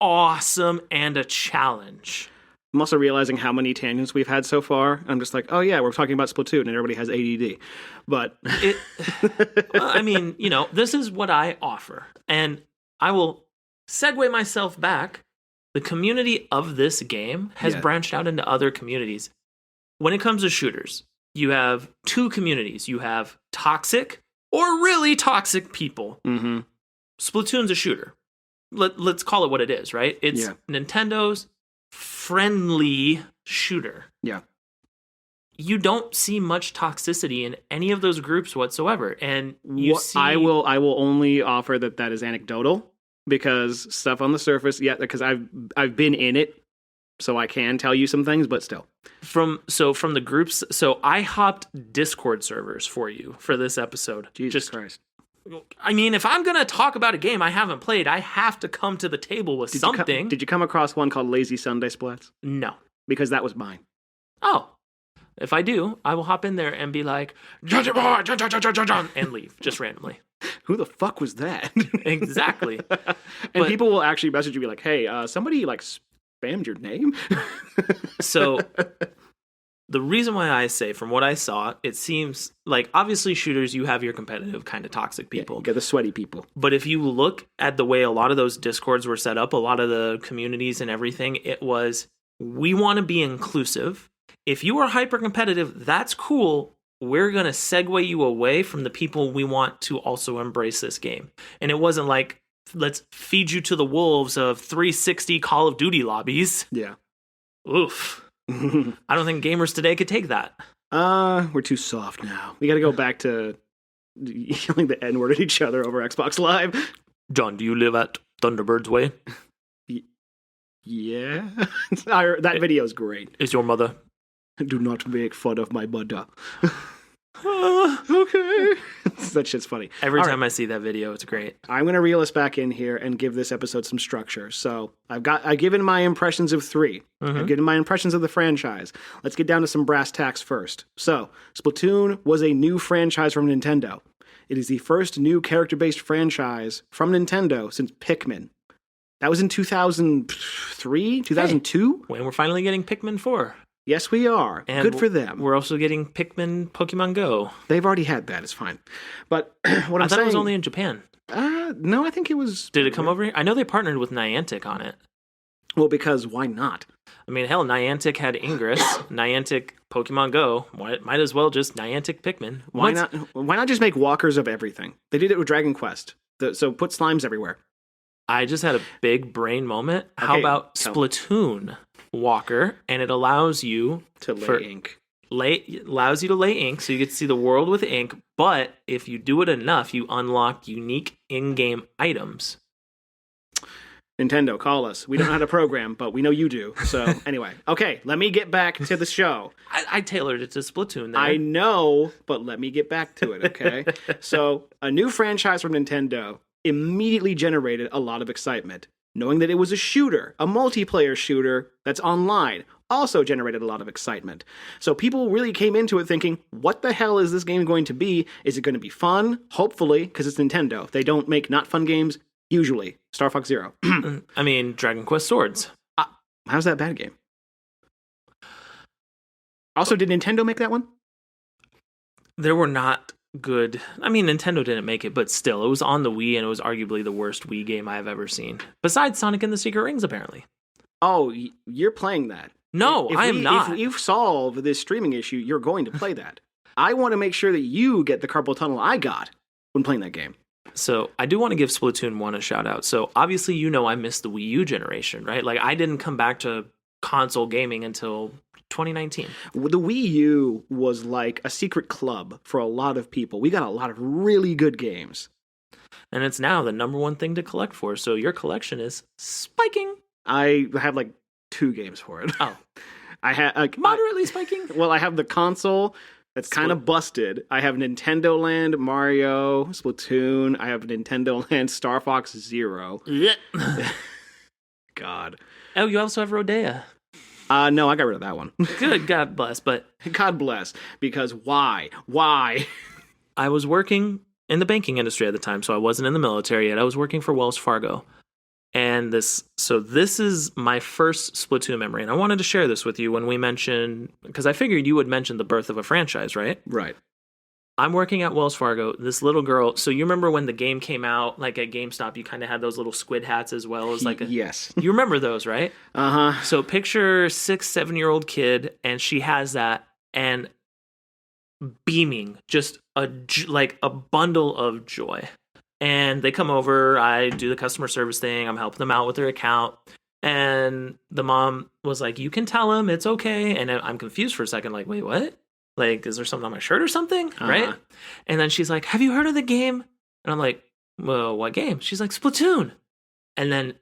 awesome and a challenge. I'm also realizing how many tangents we've had so far. I'm just like, oh yeah, we're talking about Splatoon and everybody has ADD. But well, I mean, this is what I offer. And I will segue myself back. The community of this game has branched out into other communities. When it comes to shooters, you have 2 communities. You have toxic or really toxic people. Mm-hmm. Splatoon's a shooter. Let's call it what it is, right? It's Nintendo's friendly shooter. Yeah. you don't see much toxicity in any of those groups whatsoever. And you see, I will only offer that is anecdotal, because stuff on the surface, because I've been in it, so I can tell you some things, but still. From the groups, so I hopped Discord servers for you for this episode. Jesus Christ. I mean, if I'm going to talk about a game I haven't played, I have to come to the table with something. Did you come across one called Lazy Sunday Splats? No. Because that was mine. Oh. If I do, I will hop in there and be like, and leave, just randomly. Who the fuck was that? Exactly. And people will actually message you, be like, hey, somebody like spammed your name? So the reason why I say, from what I saw, it seems like, obviously shooters, you have your competitive kind of toxic people. Yeah, you get the sweaty people. But if you look at the way a lot of those Discords were set up, a lot of the communities and everything, it was, we want to be inclusive. If you are hyper competitive, that's cool. We're going to segue you away from the people we want to also embrace this game. And it wasn't like, let's feed you to the wolves of 360 Call of Duty lobbies. Yeah. Oof. I don't think gamers today could take that. We're too soft now. We got to go back to yelling the N-word at each other over Xbox Live. John, do you live at Thunderbird's Way? Yeah. That video is great. Is your mother? Do not make fun of my mother. Okay. That shit's funny. Every time I see that video, it's great. I'm going to reel us back in here and give this episode some structure. So I've given my impressions of 3. Mm-hmm. I've given my impressions of the franchise. Let's get down to some brass tacks first. So Splatoon was a new franchise from Nintendo. It is the first new character-based franchise from Nintendo since Pikmin. That was in 2003, 2002? When we're finally getting Pikmin 4. Yes, we are. And good for them. We're also getting Pikmin Pokemon Go. They've already had that. It's fine. But what I thought it was only in Japan. No, I think it was... Did it come over here? I know they partnered with Niantic on it. Well, because why not? I mean, hell, Niantic had Ingress, Niantic Pokemon Go. Might as well just Niantic Pikmin. Why not just make walkers of everything? They did it with Dragon Quest. So put slimes everywhere. I just had a big brain moment. Okay, how about Splatoon walker? And it allows you to lay ink. Allows you to lay ink, so you get to see the world with ink. But if you do it enough, you unlock unique in-game items. Nintendo, call us. We don't know how to program, but we know you do. So anyway, okay, let me get back to the show. I tailored it to Splatoon there. I know, but let me get back to it, okay? So a new franchise from Nintendo immediately generated a lot of excitement. Knowing that it was a shooter, a multiplayer shooter that's online, also generated a lot of excitement. So people really came into it thinking, what the hell is this game going to be? Is it going to be fun? Hopefully, because it's Nintendo. They don't make not fun games, usually. Star Fox Zero. I mean, Dragon Quest Swords. How's that a bad game? Also, did Nintendo make that one? There were not good. I mean, Nintendo didn't make it, but still, it was on the Wii, and it was arguably the worst Wii game I've ever seen. Besides Sonic and the Secret Rings, apparently. Oh, you're playing that. No, I am not. If you solve this streaming issue, you're going to play that. I want to make sure that you get the carpal tunnel I got when playing that game. So I do want to give Splatoon 1 a shout out. So obviously, I missed the Wii U generation, right? Like, I didn't come back to console gaming until 2019. The Wii U was like a secret club for a lot of people. We got a lot of really good games. And it's now the number one thing to collect for. So your collection is spiking. I have like 2 games for it. Oh. I have moderately spiking. Well, I have the console that's kind of busted. I have Nintendo Land, Mario, Splatoon. I have Nintendo Land, Star Fox Zero. God. Oh, you also have Rodea. No, I got rid of that one. Good, God bless, but... God bless, because why? Why? I was working in the banking industry at the time, so I wasn't in the military yet. I was working for Wells Fargo. And this is my first Splatoon memory, and I wanted to share this with you when we mentioned... Because I figured you would mention the birth of a franchise, right? Right. I'm working at Wells Fargo. This little girl. So you remember when the game came out, like at GameStop, you kind of had those little squid hats as well as like a... Yes. You remember those, right? Uh-huh. So picture 6-7-year-old kid, and she has that, and beaming, just a bundle of joy. And they come over, I do the customer service thing, I'm helping them out with their account, and the mom was like, you can tell him, it's okay. And I'm confused for a second, like, wait, what? Like, is there something on my shirt or something? Right? And then she's like, have you heard of the game? And I'm like, well, what game? She's like, Splatoon. And then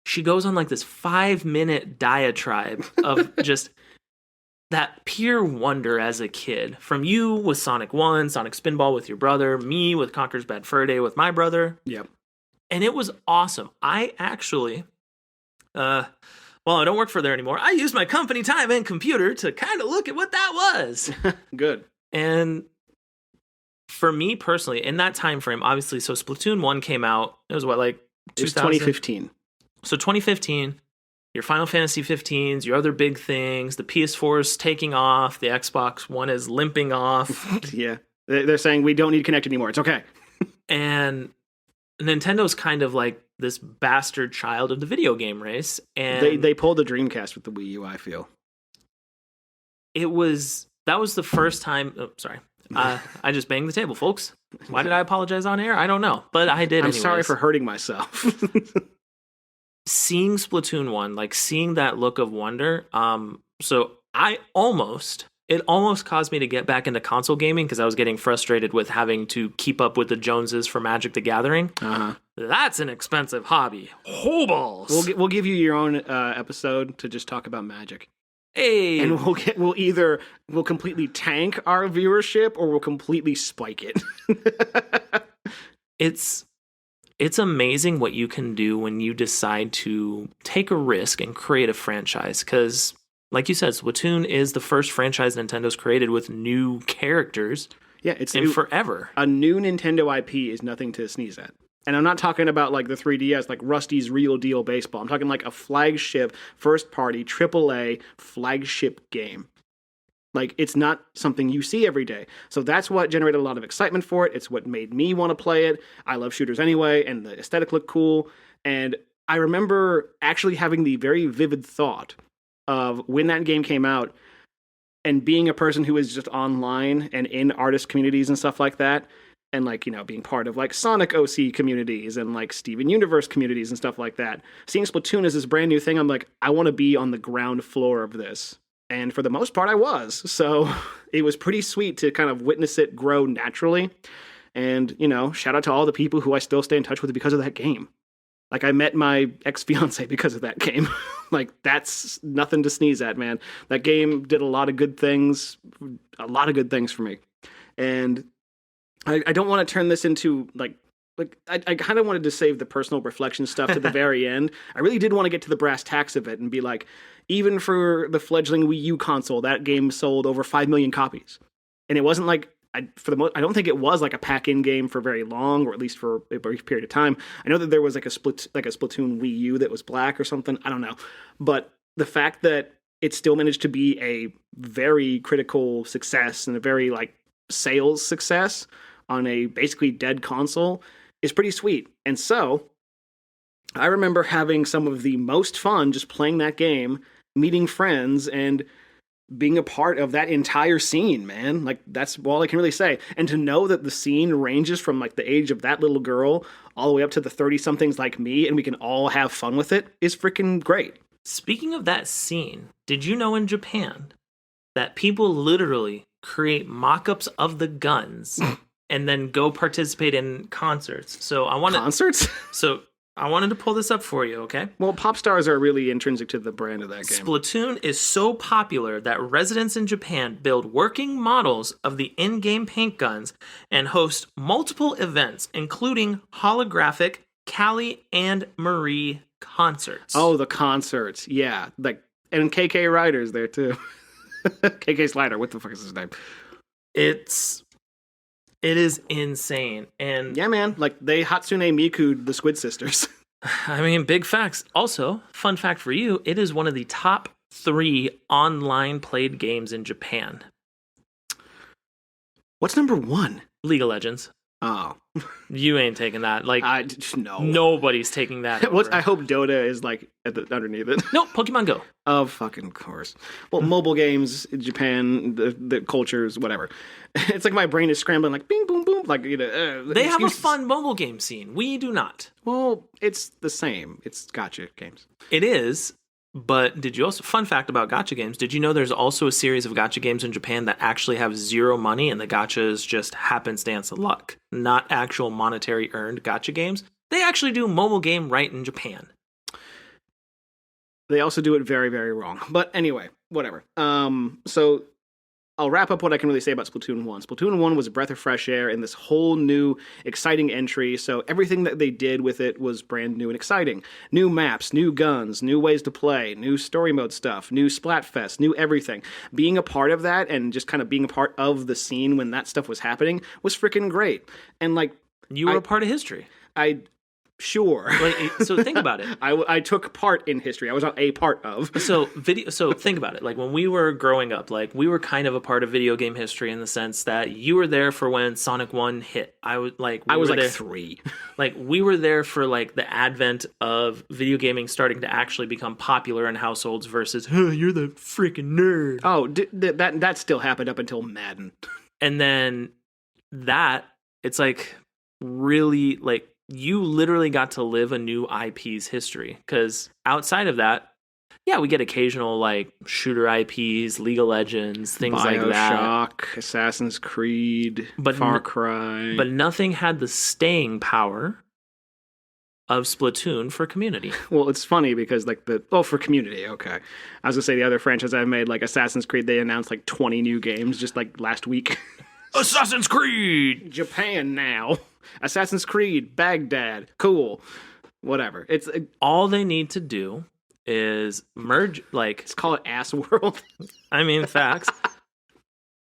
she goes on like this 5-minute diatribe of just that pure wonder as a kid. From you with Sonic 1, Sonic Spinball with your brother, me with Conker's Bad Fur Day with my brother. Yep. And it was awesome. I actually, I don't work for there anymore. I used my company time and computer to kind of look at what that was. Good. And for me personally, in that time frame, obviously, so Splatoon 1 came out. It was what, like 2000? It was 2015. So 2015, your Final Fantasy 15s, your other big things, the PS4 is taking off, the Xbox One is limping off. Yeah. They're saying we don't need Kinect anymore. It's okay. And Nintendo's kind of like this bastard child of the video game race. And they pulled the Dreamcast with the Wii U, I feel. that was the first time. Oh, sorry. I just banged the table, folks. Why did I apologize on air? I don't know, but I did. I'm sorry for hurting myself. Seeing Splatoon 1, like seeing that look of wonder. So it almost caused me to get back into console gaming because I was getting frustrated with having to keep up with the Joneses for Magic the Gathering. That's an expensive hobby. Oh, balls. We'll give you your own episode to just talk about Magic. Hey, and we'll completely tank our viewership or we'll completely spike it. It's amazing what you can do when you decide to take a risk and create a franchise. Because, like you said, Splatoon is the first franchise Nintendo's created with new characters. Yeah, it's forever. A new Nintendo IP is nothing to sneeze at. And I'm not talking about like the 3DS, like Rusty's Real Deal Baseball. I'm talking like a flagship, first-party, AAA flagship game. Like, it's not something you see every day. So that's what generated a lot of excitement for it. It's what made me want to play it. I love shooters anyway, and the aesthetic looked cool. And I remember actually having the very vivid thought of when that game came out and being a person who is just online and in artist communities and stuff like that. And, like, you know, being part of, like, Sonic OC communities and, like, Steven Universe communities and stuff like that. Seeing Splatoon as this brand new thing, I'm like, I want to be on the ground floor of this. And for the most part, I was. So it was pretty sweet to kind of witness it grow naturally. And, you know, shout out to all the people who I still stay in touch with because of that game. Like, I met my ex-fiance because of that game. Like, that's nothing to sneeze at, man. That game did a lot of good things for me. And I don't want to turn this into, like I kind of wanted to save the personal reflection stuff to the very end. I really did want to get to the brass tacks of it and be like, even for the fledgling Wii U console, that game sold over 5 million copies. And it wasn't like, I don't think it was like a pack-in game for very long, or at least for a brief period of time. I know that there was like a Splatoon Wii U that was black or something. I don't know. But the fact that it still managed to be a very critical success and a very like sales success on a basically dead console is pretty sweet. And so I remember having some of the most fun just playing that game, meeting friends, and being a part of that entire scene, man. Like, that's all I can really say. And to know that the scene ranges from like the age of that little girl all the way up to the 30-somethings like me, and we can all have fun with it, is freaking great. Speaking of that scene, did you know in Japan that people literally create mock-ups of the guns and then go participate in concerts? Concerts? So I wanted to pull this up for you, okay? Well, pop stars are really intrinsic to the brand of that game. Splatoon is so popular that residents in Japan build working models of the in-game paint guns and host multiple events, including holographic Callie and Marie concerts. Oh, the concerts. Yeah. Like, and KK Ryder's there too. KK Slider, what the fuck is his name? It is insane. And yeah, man, like they Hatsune Miku the Squid sisters. I mean, big facts. Also, fun fact for you, it is one of the top 3 online played games in Japan. What's number 1? League of Legends. Oh. You ain't taking that. Like, no. Nobody's taking that over. I hope Dota is like underneath it. No, Pokemon Go. Oh, fucking course. Well, mobile games in Japan, the cultures, whatever. It's like my brain is scrambling, like bing, boom, boom. Like, you know, they have a fun mobile game scene. We do not. Well, it's the same. It's gotcha games. It is, But did you also, fun fact about gacha games, did you know there's also a series of gacha games in Japan that actually have zero money and the gacha is just happenstance of luck, not actual monetary earned gacha games? They actually do mobile game right in Japan. They also do it very, very wrong. But anyway, whatever. So I'll wrap up what I can really say about Splatoon 1. Splatoon 1 was a breath of fresh air in this whole new, exciting entry. So everything that they did with it was brand new and exciting. New maps, new guns, new ways to play, new story mode stuff, new Splatfest, new everything. Being a part of that and just kind of being a part of the scene when that stuff was happening was freaking great. And like... You were a part of history. Sure. Like, so think about it. I took part in history. I was not a part of. So think about it. Like when we were growing up, like we were kind of a part of video game history in the sense that you were there for when Sonic 1 hit. I was like 3. Like we were there for like the advent of video gaming starting to actually become popular in households versus, you're the freaking nerd. Oh, that still happened up until Madden. And then it's like really like you literally got to live a new IP's history. Because outside of that, yeah, we get occasional like shooter IPs, League of Legends, things like that. BioShock, Assassin's Creed, Far Cry. But nothing had the staying power of Splatoon for community. Well, it's funny because like for community, okay. I was gonna say the other franchise I've made, like Assassin's Creed, they announced like 20 new games just like last week. Assassin's Creed! Japan now. Assassin's Creed, Baghdad, cool. Whatever. It's all they need to do is merge, like... Let's call it Ass World. I mean, facts.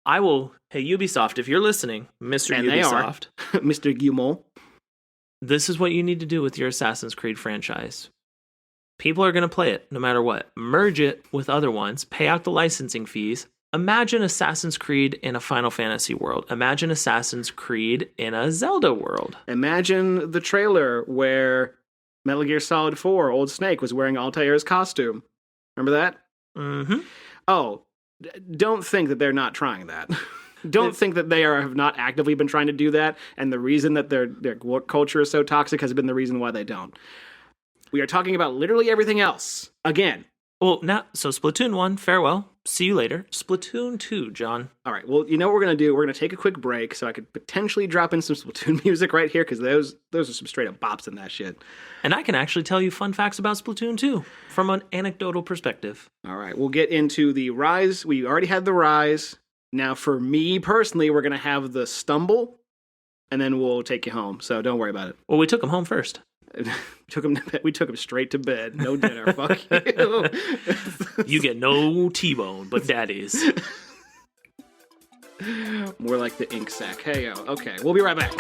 Hey, Ubisoft, if you're listening, Mr. And Ubisoft. They are. Mr. Guillemot. This is what you need to do with your Assassin's Creed franchise. People are going to play it, no matter what. Merge it with other ones, pay out the licensing fees. Imagine Assassin's Creed in a Final Fantasy world. Imagine Assassin's Creed in a Zelda world. Imagine the trailer where Metal Gear Solid 4, Old Snake, was wearing Altair's costume. Remember that? Mm-hmm. Oh, don't think that they're not trying that. Don't think that they have not actively been trying to do that, and the reason that their culture is so toxic has been the reason why they don't. We are talking about literally everything else. Again. Well, so Splatoon 1, farewell. See you later. Splatoon 2, John. All right, well, you know what we're going to do? We're going to take a quick break so I could potentially drop in some Splatoon music right here, because those are some straight-up bops in that shit. And I can actually tell you fun facts about Splatoon 2 from an anecdotal perspective. All right, we'll get into the Rise. We already had the Rise. Now, for me personally, we're going to have the Stumble, and then we'll take you home, so don't worry about it. Well, we took him home first. We took him straight to bed. No dinner. Fuck you. You get no T-bone, but daddy's. More like the ink sac. Hey, yo. Okay, we'll be right back.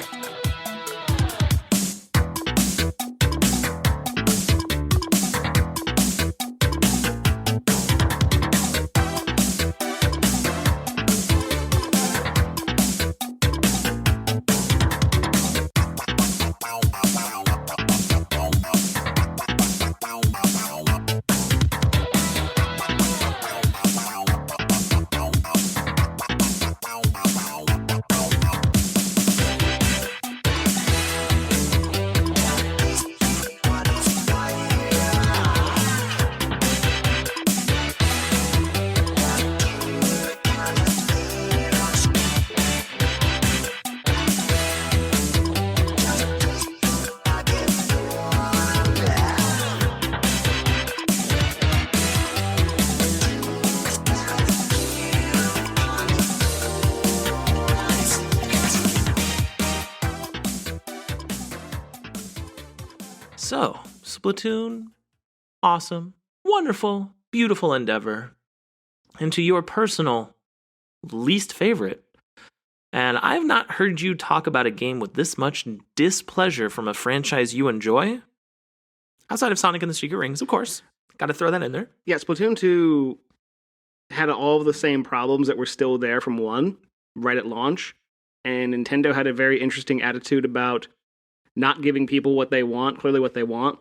So, Splatoon, awesome, wonderful, beautiful endeavor into your personal least favorite. And I've not heard you talk about a game with this much displeasure from a franchise you enjoy. Outside of Sonic and the Secret Rings, of course. Got to throw that in there. Yeah, Splatoon 2 had all of the same problems that were still there from 1 right at launch. And Nintendo had a very interesting attitude about not giving people what they want, clearly what they want.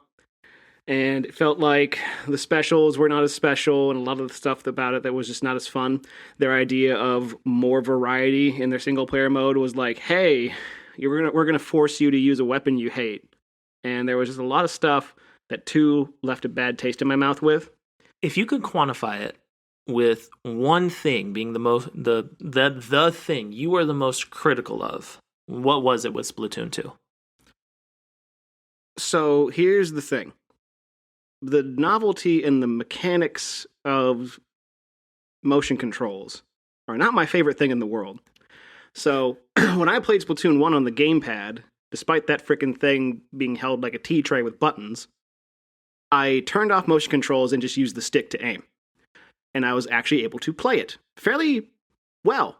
And it felt like the specials were not as special, and a lot of the stuff about it that was just not as fun. Their idea of more variety in their single-player mode was like, hey, we're gonna force you to use a weapon you hate. And there was just a lot of stuff that 2 left a bad taste in my mouth with. If you could quantify it with one thing being the thing you were the most critical of, what was it with Splatoon 2? So here's the thing. The novelty and the mechanics of motion controls are not my favorite thing in the world. So when I played Splatoon 1 on the gamepad, despite that frickin' thing being held like a tea tray with buttons, I turned off motion controls and just used the stick to aim. And I was actually able to play it fairly well.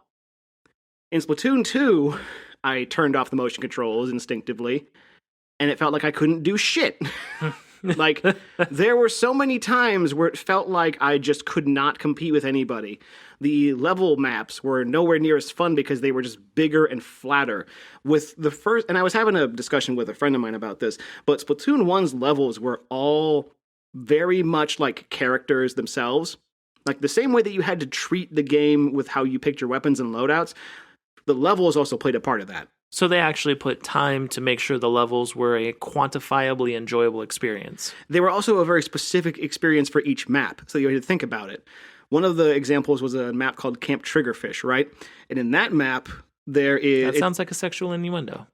In Splatoon 2, I turned off the motion controls instinctively, and it felt like I couldn't do shit. Like, there were so many times where it felt like I just could not compete with anybody. The level maps were nowhere near as fun because they were just bigger and flatter. With the first, and I was having a discussion with a friend of mine about this, but Splatoon 1's levels were all very much like characters themselves. Like, the same way that you had to treat the game with how you picked your weapons and loadouts, the levels also played a part of that. So they actually put time to make sure the levels were a quantifiably enjoyable experience. They were also a very specific experience for each map, so you had to think about it. One of the examples was a map called Camp Triggerfish, right? And in that map, there is... That sounds like a sexual innuendo.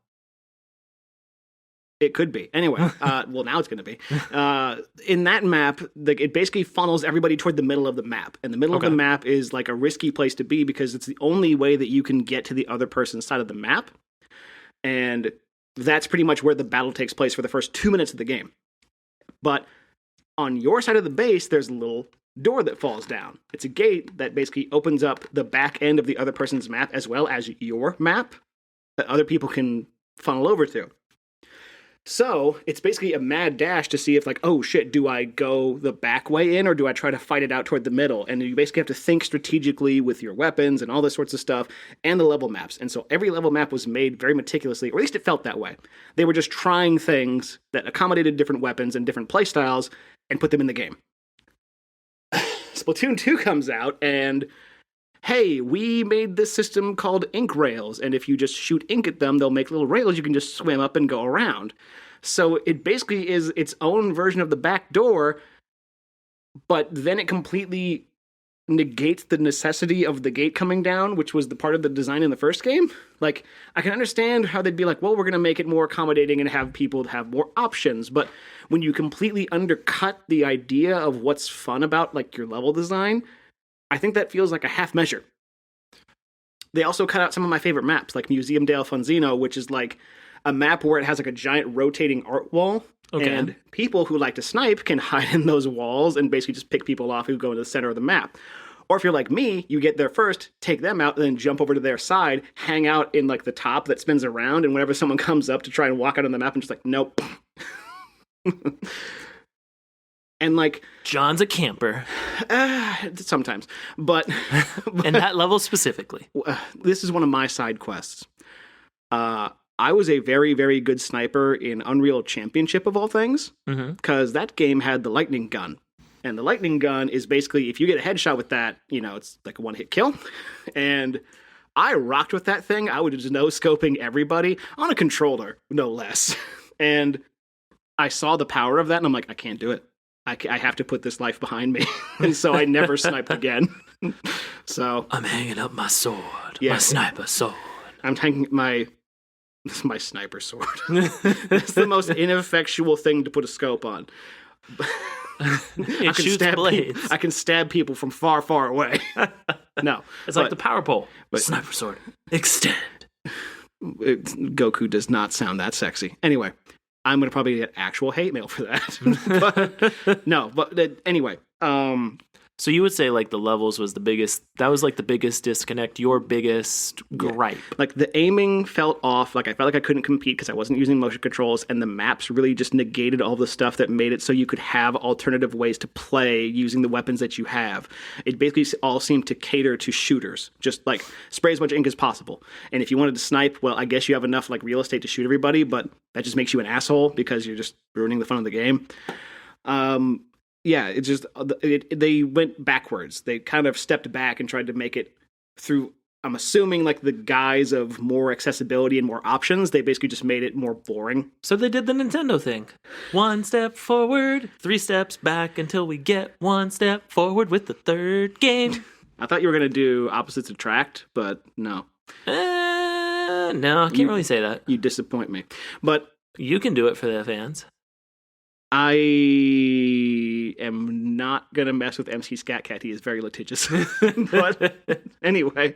It could be. Anyway, well, now it's going to be. In that map, it basically funnels everybody toward the middle of the map. And the middle of the map is like a risky place to be because it's the only way that you can get to the other person's side of the map. And that's pretty much where the battle takes place for the first 2 minutes of the game. But on your side of the base, there's a little door that falls down. It's a gate that basically opens up the back end of the other person's map as well as your map that other people can funnel over to. So it's basically a mad dash to see if, like, oh shit, do I go the back way in or do I try to fight it out toward the middle? And you basically have to think strategically with your weapons and all this sorts of stuff and the level maps. And so every level map was made very meticulously, or at least it felt that way. They were just trying things that accommodated different weapons and different playstyles and put them in the game. Splatoon 2 comes out and... hey, we made this system called ink rails, and if you just shoot ink at them, they'll make little rails you can just swim up and go around. So it basically is its own version of the back door, but then it completely negates the necessity of the gate coming down, which was the part of the design in the first game. Like, I can understand how they'd be like, well, we're going to make it more accommodating and have people have more options, but when you completely undercut the idea of what's fun about, like, your level design... I think that feels like a half measure. They also cut out some of my favorite maps, like Museum de Alfonzino, which is like a map where it has like a giant rotating art wall. Okay. And people who like to snipe can hide in those walls and basically just pick people off who go into the center of the map. Or if you're like me, you get there first, take them out, and then jump over to their side, hang out in like the top that spins around, and whenever someone comes up to try and walk out on the map, I'm just like, nope. And like... John's a camper. Sometimes. But... and that level specifically. This is one of my side quests. I was a very, very good sniper in Unreal Championship of all things. Because that game had the lightning gun. And the lightning gun is basically, if you get a headshot with that, you know, it's like a one-hit kill. And I rocked with that thing. I was just no-scoping everybody on a controller, no less. And I saw the power of that, and I'm like, I can't do it. I have to put this life behind me. And so I never sniped again. So I'm hanging up my sword. Yeah. My sniper sword. I'm hanging my sniper sword. It's the most ineffectual thing to put a scope on. It shoots blades. I can stab people from far, far away. No. It's like the power pole. Sniper sword. Extend. Goku does not sound that sexy. Anyway. I'm going to probably get actual hate mail for that. But, no, but anyway. So you would say like the levels was the biggest, that was like the biggest disconnect, your biggest gripe. Yeah. Like the aiming felt off. Like I felt like I couldn't compete because I wasn't using motion controls, and the maps really just negated all the stuff that made it so you could have alternative ways to play using the weapons that you have. It basically all seemed to cater to shooters. Just like spray as much ink as possible. And if you wanted to snipe, well, I guess you have enough like real estate to shoot everybody, but that just makes you an asshole because you're just ruining the fun of the game. Yeah, it's just they went backwards. They kind of stepped back and tried to make it through I'm assuming like the guise of more accessibility and more options, they basically just made it more boring. So they did the Nintendo thing. 1 step forward, 3 steps back until we get 1 step forward with the third game. I thought you were going to do opposites attract, but no. No, I can't really say that. You disappoint me. But you can do it for the fans. I am not going to mess with MC Scat Cat. He is very litigious. But anyway,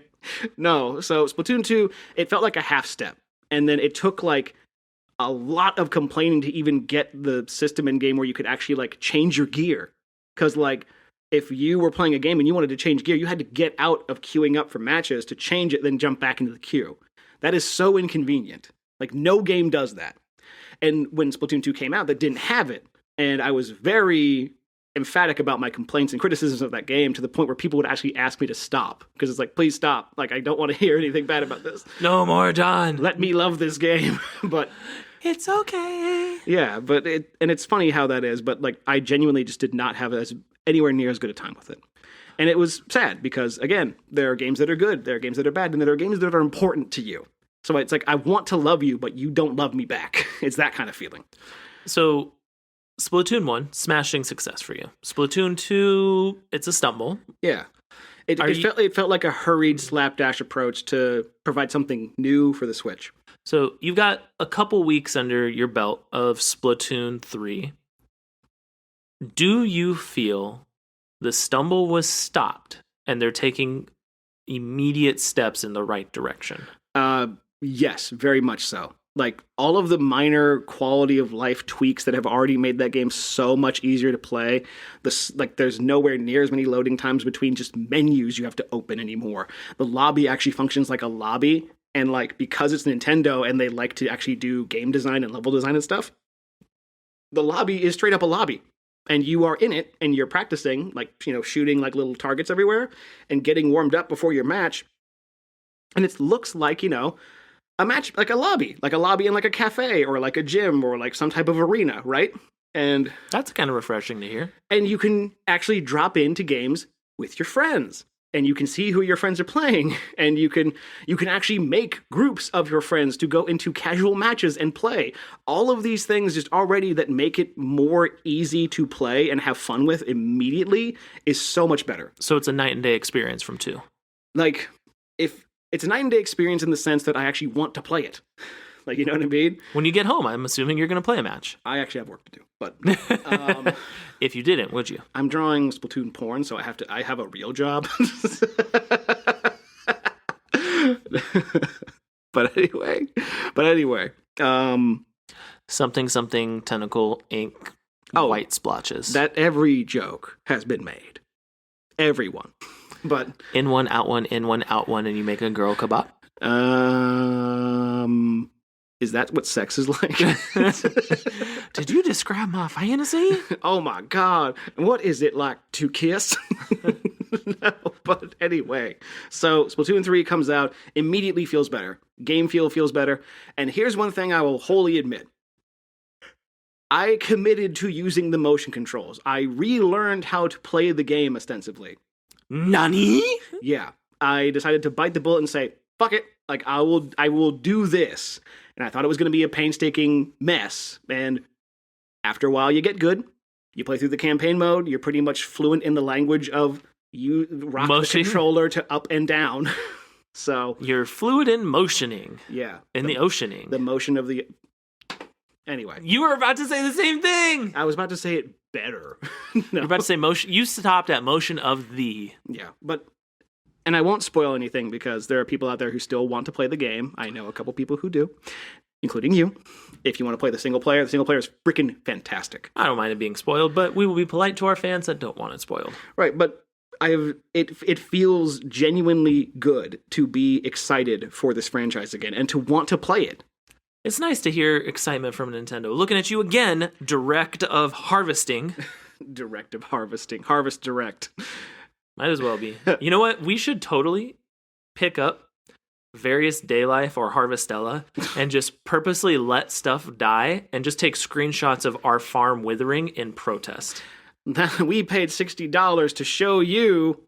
no. So Splatoon 2, it felt like a half step. And then it took like a lot of complaining to even get the system in game where you could actually like change your gear. Because like if you were playing a game and you wanted to change gear, you had to get out of queuing up for matches to change it, then jump back into the queue. That is so inconvenient. Like no game does that. And when Splatoon 2 came out, that didn't have it. And I was very emphatic about my complaints and criticisms of that game to the point where people would actually ask me to stop. Because it's like, please stop. Like, I don't want to hear anything bad about this. No more, John. Let me love this game. But it's okay. Yeah, but it's funny how that is. But like, I genuinely just did not have anywhere near as good a time with it. And it was sad because, again, there are games that are good, there are games that are bad, and there are games that are important to you. So it's like, I want to love you, but you don't love me back. It's that kind of feeling. So, Splatoon 1, smashing success for you. Splatoon 2, it's a stumble. Yeah. It felt like a hurried slapdash approach to provide something new for the Switch. So, you've got a couple weeks under your belt of Splatoon 3. Do you feel the stumble was stopped and they're taking immediate steps in the right direction? Yes, very much so. Like, all of the minor quality of life tweaks that have already made that game so much easier to play. There's nowhere near as many loading times between just menus you have to open anymore. The lobby actually functions like a lobby, and like, because it's Nintendo and they like to actually do game design and level design and stuff, the lobby is straight up a lobby. And you are in it, and you're practicing, like, shooting like little targets everywhere and getting warmed up before your match. And it looks like, a match, like a lobby in like a cafe or like a gym or like some type of arena, right? And that's kind of refreshing to hear. And you can actually drop into games with your friends, and you can see who your friends are playing, and you can actually make groups of your friends to go into casual matches and play. All of these things just already that make it more easy to play and have fun with immediately is so much better. So it's a night and day experience from 2. Like, if it's a night and day experience in the sense that I actually want to play it. Like, you know what I mean? When you get home, I'm assuming you're going to play a match. I actually have work to do, but if you didn't, would you? I'm drawing Splatoon porn, so I have a real job. But anyway, something tentacle ink white splotches. That every joke has been made. Everyone. But in one, out one, in one, out one, and you make a girl kebab? Is that what sex is like? Did you describe my fantasy? Oh my God. What is it like to kiss? No, but anyway. So Splatoon 3 comes out, immediately feels better. Game feel feels better. And here's one thing I will wholly admit. I committed to using the motion controls. I relearned how to play the game ostensibly. Nani? Yeah. I decided to bite the bullet and say, fuck it. Like, I will do this. And I thought it was going to be a painstaking mess. And after a while, you get good. You play through the campaign mode. You're pretty much fluent in the language of you rock the controller to up and down. So you're fluid in motioning. Yeah. In the oceaning. The motion of the... Anyway. You were about to say the same thing! I was about to say it better. No. You're about to say motion. You stopped at motion of the. Yeah, but... And I won't spoil anything because there are people out there who still want to play the game. I know a couple people who do, including you. If you want to play the single player is freaking fantastic. I don't mind it being spoiled, but we will be polite to our fans that don't want it spoiled. Right, but it feels genuinely good to be excited for this franchise again and to want to play it. It's nice to hear excitement from Nintendo. Looking at you again, Direct of Harvesting. Direct of Harvesting. Harvest Direct. Might as well be. You know what? We should totally pick up various Day Life or Harvestella and just purposely let stuff die and just take screenshots of our farm withering in protest. We paid $60 to show you.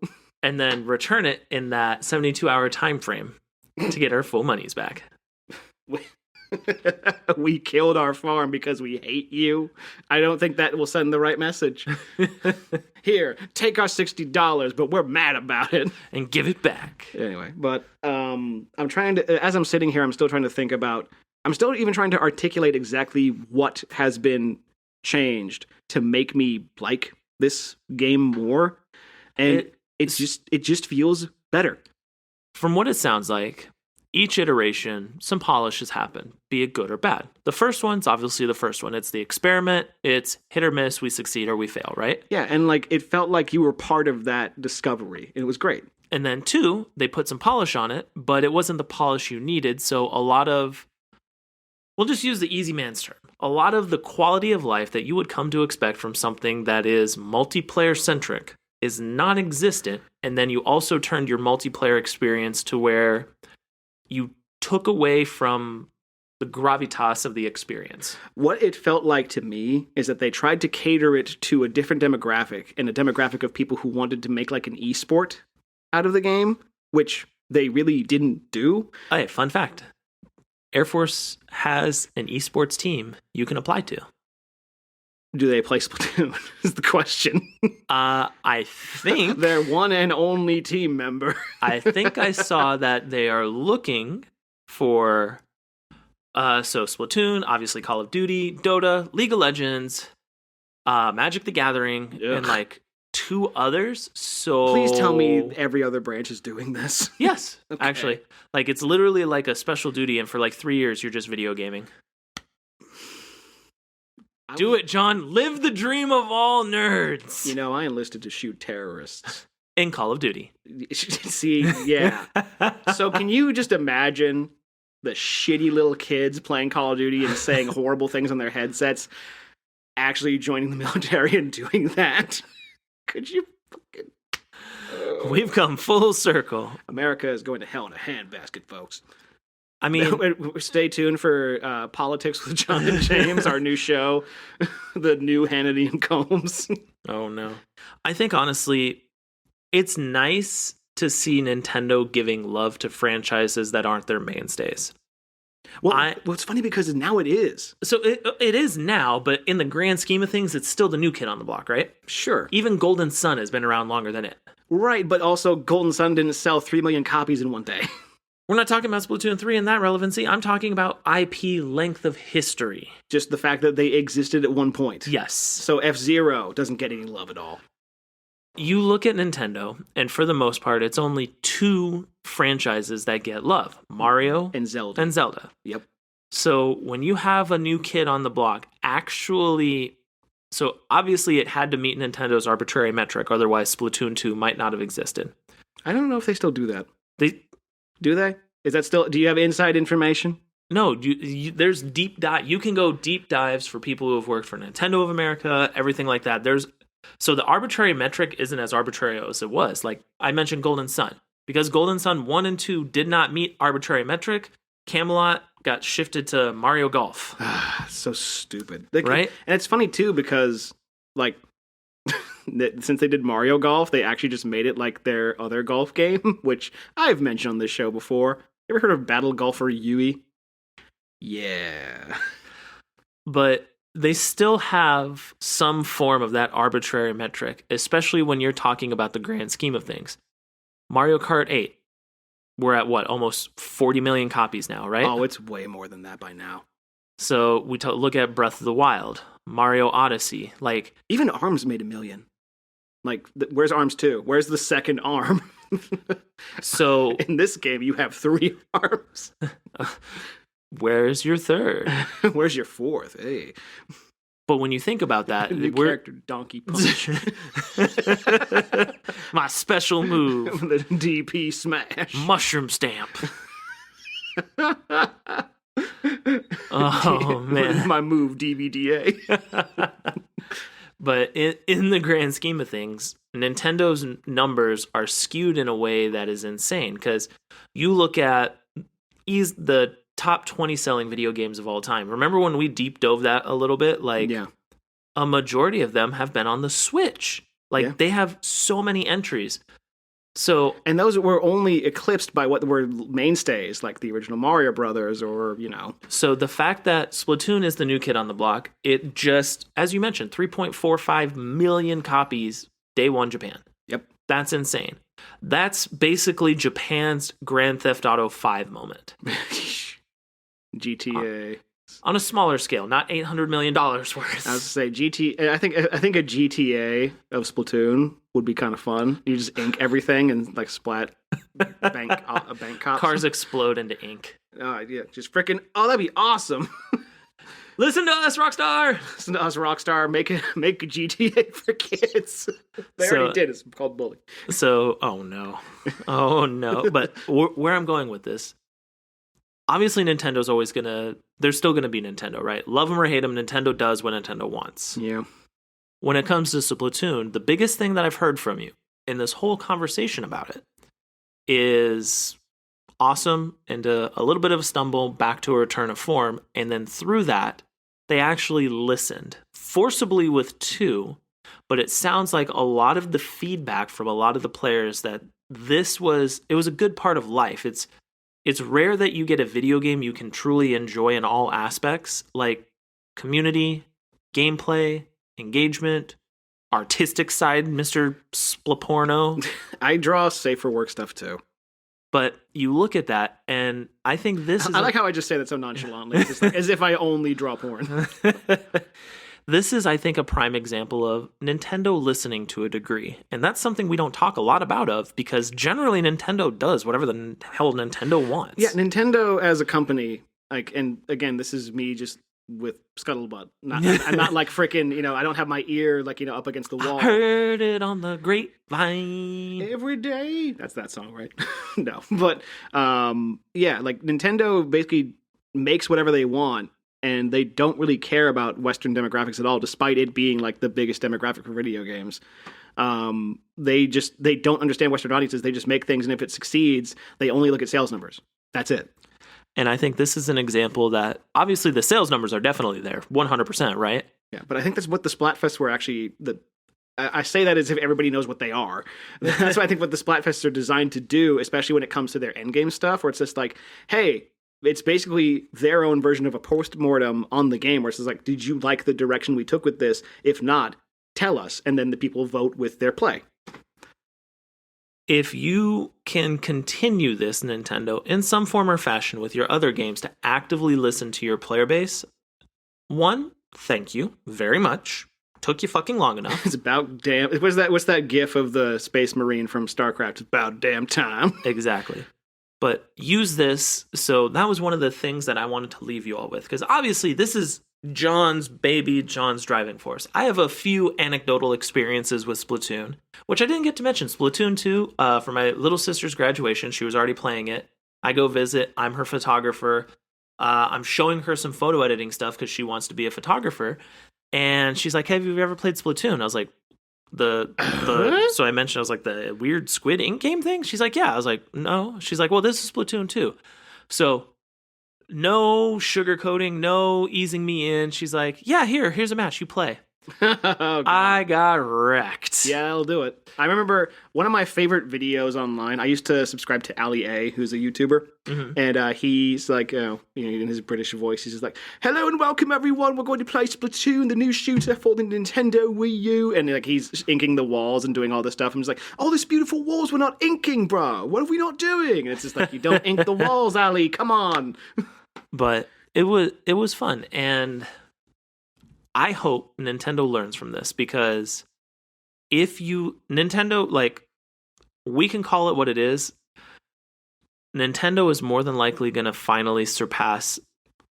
and then return it in that 72-hour time frame to get our full monies back. We killed our farm because we hate you. I don't think that will send the right message. Here, take our $60, but we're mad about it. And give it back. Anyway, but I'm trying to, as I'm sitting here, I'm still trying to think about, I'm still even trying to articulate exactly what has been changed to make me like this game more. And it just feels better. From what it sounds like, each iteration, some polish has happened, be it good or bad. The first one's obviously the first one. It's the experiment. It's hit or miss. We succeed or we fail, right? Yeah, and like it felt like you were part of that discovery. It was great. And then 2, they put some polish on it, but it wasn't the polish you needed. So a lot of, we'll just use the easy man's term, a lot of the quality of life that you would come to expect from something that is multiplayer-centric is non-existent. And then you also turned your multiplayer experience to where you took away from the gravitas of the experience. What it felt like to me is that they tried to cater it to a different demographic, and a demographic of people who wanted to make like an esport out of the game, which they really didn't do. Hey, fun fact. Air Force has an esports team you can apply to. Do they play Splatoon is the question. I think their one and only team member. I think I saw that they are looking for so Splatoon, obviously Call of Duty, Dota, League of Legends, Magic the Gathering, and like 2 others. So please tell me every other branch is doing this. Yes, okay. Actually. Like it's literally like a special duty, and for like 3 years you're just video gaming. Do it, John. Live the dream of all nerds. You know, I enlisted to shoot terrorists. In Call of Duty. See, yeah. So can you just imagine the shitty little kids playing Call of Duty and saying horrible things on their headsets actually joining the military and doing that? Could you fucking... We've come full circle. America is going to hell in a handbasket, folks. I mean, stay tuned for Politics with John and James, our new show, the new Hannity and Combs. Oh, no. I think, honestly, it's nice to see Nintendo giving love to franchises that aren't their mainstays. Well, it's funny because now it is. So it is now, but in the grand scheme of things, it's still the new kid on the block, right? Sure. Even Golden Sun has been around longer than it. Right, but also Golden Sun didn't sell 3 million copies in one day. We're not talking about Splatoon 3 and that relevancy. I'm talking about IP length of history. Just the fact that they existed at one point. Yes. So F-Zero doesn't get any love at all. You look at Nintendo, and for the most part, it's only 2 franchises that get love. Mario and Zelda. Yep. So when you have a new kid on the block, actually... So obviously it had to meet Nintendo's arbitrary metric, otherwise Splatoon 2 might not have existed. I don't know if they still do that. Do they? Is that still... Do you have inside information? No, there's deep dive. You can go deep dives for people who have worked for Nintendo of America, everything like that. So the arbitrary metric isn't as arbitrary as it was. Like I mentioned Golden Sun. Because Golden Sun 1 and 2 did not meet arbitrary metric, Camelot got shifted to Mario Golf. So stupid. Right? And it's funny too because, like, since they did Mario Golf, they actually just made it like their other golf game, which I've mentioned on this show before. You ever heard of Battle Golfer Yui? Yeah. But they still have some form of that arbitrary metric, especially when you're talking about the grand scheme of things. Mario Kart 8. We're at what? Almost 40 million copies now, right? Oh, it's way more than that by now. So we look at Breath of the Wild, Mario Odyssey, like... Even ARMS made 1 million. Like, where's ARMS 2? Where's the second arm? So... In this game, you have 3 arms. Where's your third? Where's your fourth? Hey. But when you think about that... New character, Donkey Punch. My special move. The DP Smash. Mushroom Stamp. Oh, man. My move, DVDA. But in the grand scheme of things, Nintendo's numbers are skewed in a way that is insane. Because you look at the top 20 selling video games of all time. Remember when we deep dove that a little bit? Like, yeah. A majority of them have been on the Switch. Like, They have so many entries. So, And those were only eclipsed by what were mainstays, like the original Mario Brothers, or so the fact that Splatoon is the new kid on the block, it just, as you mentioned, 3.45 million copies day one Japan. Yep. That's insane. That's basically Japan's Grand Theft Auto 5 moment. GTA. On a smaller scale, not $800 million worth. I was to say GTA. I think a GTA of Splatoon would be kind of fun. You just ink everything and like splat bank cops. Cars explode into ink. Yeah, just freaking. Oh, that'd be awesome. Listen to us, Rockstar. Listen to us, Rockstar. Make a GTA for kids. They already did. It's called Bully. So, oh no. But where I'm going with this, obviously Nintendo's always they're still gonna be Nintendo, right? Love them or hate them, Nintendo does what Nintendo wants. Yeah. When it comes to Splatoon, the biggest thing that I've heard from you in this whole conversation about it is awesome and a little bit of a stumble back to a return of form, and then through that they actually listened forcibly with 2, but it sounds like a lot of the feedback from a lot of the players that it was a good part of life. It's rare that you get a video game you can truly enjoy in all aspects, like community, gameplay, engagement, artistic side, Mr. Splaporno. I draw safe for work stuff too. But you look at that, and I think this is... I like how I just say that so nonchalantly, just like, as if I only draw porn. This is, I think, a prime example of Nintendo listening to a degree. And that's something we don't talk a lot about because generally Nintendo does whatever the hell Nintendo wants. Yeah, Nintendo as a company, like, and again, this is me just with scuttlebutt. I'm not like freaking, I don't have my ear like, up against the wall. I heard it on the grapevine. Every day. That's that song, right? No. But, yeah, like Nintendo basically makes whatever they want. And they don't really care about Western demographics at all, despite it being like the biggest demographic for video games. They don't understand Western audiences. They just make things, and if it succeeds, they only look at sales numbers. That's it. And I think this is an example that obviously the sales numbers are definitely there, 100%, right? Yeah, but I think that's what the Splatfests were actually. I say that as if everybody knows what they are. That's what I think what the Splatfests are designed to do, especially when it comes to their endgame stuff, where it's just like, hey. It's basically their own version of a post-mortem on the game where it's like, did you like the direction we took with this? If not, tell us. And then the people vote with their play. If you can continue this, Nintendo, in some form or fashion with your other games to actively listen to your player base, one, thank you very much. Took you fucking long enough. It's about damn... What's that gif of the Space Marine from StarCraft? It's about damn time. Exactly. But use this. So that was one of the things that I wanted to leave you all with. Because obviously this is John's baby, John's driving force. I have a few anecdotal experiences with Splatoon, which I didn't get to mention. Splatoon 2, for my little sister's graduation, she was already playing it. I go visit. I'm her photographer. I'm showing her some photo editing stuff because she wants to be a photographer. And she's like, have you ever played Splatoon? I was like, so I mentioned, I was like, the weird Squid Ink game thing? She's like, yeah. I was like, no. She's like, well, this is Splatoon 2. So no sugarcoating, no easing me in. She's like, yeah, here's a match. You play. Oh, I got wrecked. Yeah, I'll do it. I remember one of my favorite videos online. I used to subscribe to Ali A, who's a YouTuber, and he's like, in his British voice, he's just like, "Hello and welcome everyone. We're going to play Splatoon, the new shooter for the Nintendo Wii U." And like he's inking the walls and doing all this stuff. And he's like, "Oh, this beautiful walls we're not inking, bro. What are we not doing?" And it's just like, you don't ink the walls, Ali. Come on. But it was fun, and I hope Nintendo learns from this, because Nintendo, like, we can call it what it is. Nintendo is more than likely going to finally surpass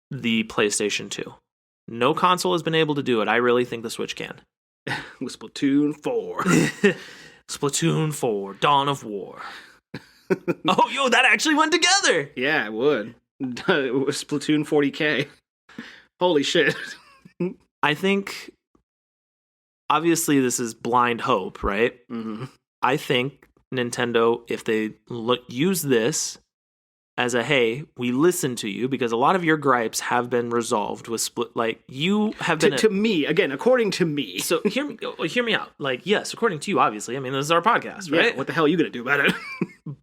the PlayStation 2. No console has been able to do it. I really think the Switch can. With Splatoon 4. Splatoon 4, Dawn of War. Oh, yo, that actually went together! Yeah, it would. It was Splatoon 40K. Holy shit. I think, obviously, this is blind hope, right? Mm-hmm. I think Nintendo, if they use this as a, hey, we listen to you, because a lot of your gripes have been resolved with Split. Like, you have been... To me, again, according to me. So hear me out. Like, yes, according to you, obviously. I mean, this is our podcast, right? Yeah, what the hell are you going to do about it?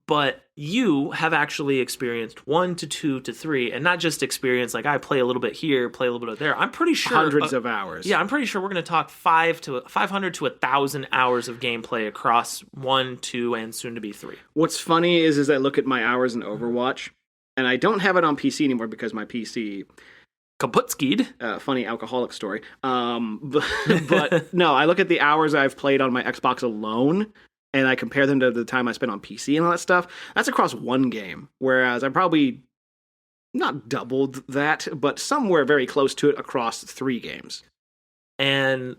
But you have actually experienced 1 to 2 to 3, and not just experience, like, I play a little bit here, play a little bit there. I'm pretty sure... Hundreds of hours. Yeah, I'm pretty sure we're going to talk 500 to 1,000 hours of gameplay across 1, 2, and soon to be 3. What's funny is I look at my hours in Overwatch, and I don't have it on PC anymore because my PC... Kaputskied. Funny alcoholic story. But no, I look at the hours I've played on my Xbox alone, and I compare them to the time I spent on PC and all that stuff. That's across one game, whereas I probably not doubled that, but somewhere very close to it across 3 games. And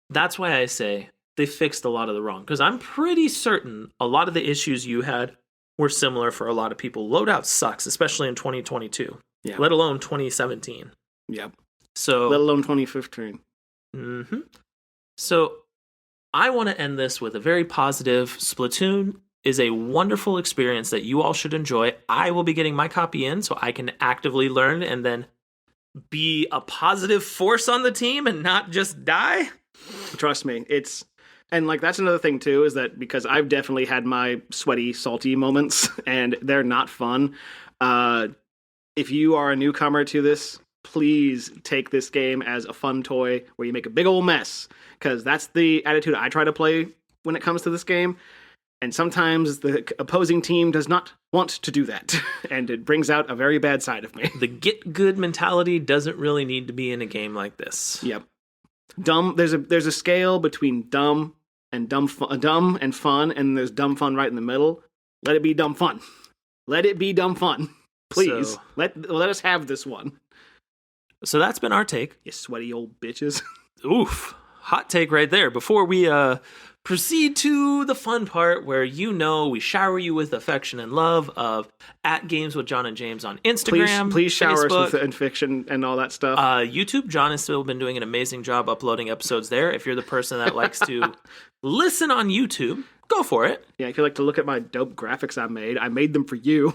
that's why I say they fixed a lot of the wrong, because I'm pretty certain a lot of the issues you had were similar for a lot of people. Loadout sucks, especially in 2022. Yeah. Let alone 2017. Yep. So let alone 2015. Mm-hmm. So I want to end this with a very positive. Splatoon is a wonderful experience that you all should enjoy. I will be getting my copy in so I can actively learn and then be a positive force on the team and not just die. Trust me, it's... And, like, that's another thing, too, is that because I've definitely had my sweaty, salty moments, and they're not fun. If you are a newcomer to this, please take this game as a fun toy where you make a big old mess, because that's the attitude I try to play when it comes to this game. And sometimes the opposing team does not want to do that, and it brings out a very bad side of me. The get good mentality doesn't really need to be in a game like this. Yep. Dumb. There's a scale between dumb and dumb and fun, and there's dumb fun right in the middle. Let it be dumb fun. Let it be dumb fun. Please, So, let us have this one. So that's been our take. You sweaty old bitches. Oof. Hot take right there. Before we proceed to the fun part where we shower you with affection and love of @Games with John and James on Instagram. Please shower Facebook, us with fiction and all that stuff. YouTube. John has still been doing an amazing job uploading episodes there. If you're the person that likes to listen on YouTube, go for it. Yeah, if you like to look at my dope graphics I made them for you.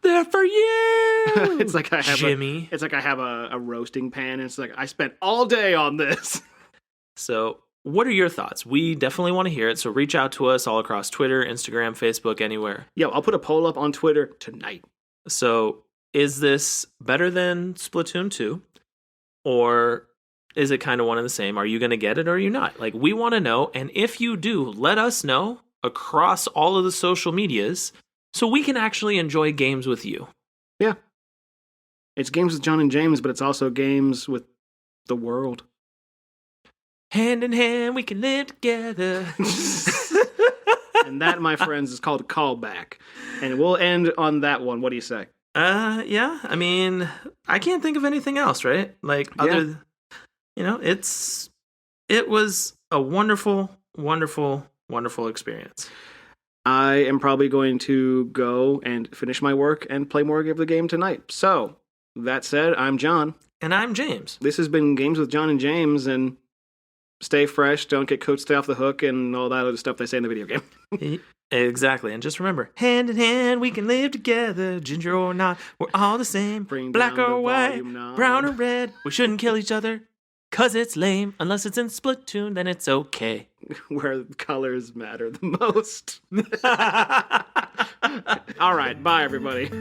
They're for you. It's like I have Jimmy. It's like I have a roasting pan, and it's like I spent all day on this. So, what are your thoughts? We definitely want to hear it. So reach out to us all across Twitter, Instagram, Facebook, anywhere. Yo, I'll put a poll up on Twitter tonight. So, is this better than Splatoon 2? Or is it kind of one and the same? Are you going to get it or are you not? Like, we want to know. And if you do, let us know across all of the social medias so we can actually enjoy games with you. Yeah. It's games with John and James, but it's also games with the world. Hand in hand, we can live together. And that, my friends, is called Callback. And we'll end on that one. What do you say? Yeah. I mean, I can't think of anything else, right? Like, other, it was a wonderful, wonderful, wonderful experience. I am probably going to go and finish my work and play more of the game tonight. So, that said, I'm John. And I'm James. This has been Games with John and James, and stay fresh, don't get coached off the hook, and all that other stuff they say in the video game. Exactly. And just remember, hand in hand, we can live together, ginger or not, we're all the same. Bring black down or the white, volume knob. brown or red, we shouldn't kill each other, 'cause it's lame. Unless it's in Splatoon, then it's okay. Where colors matter the most. All right, bye, everybody.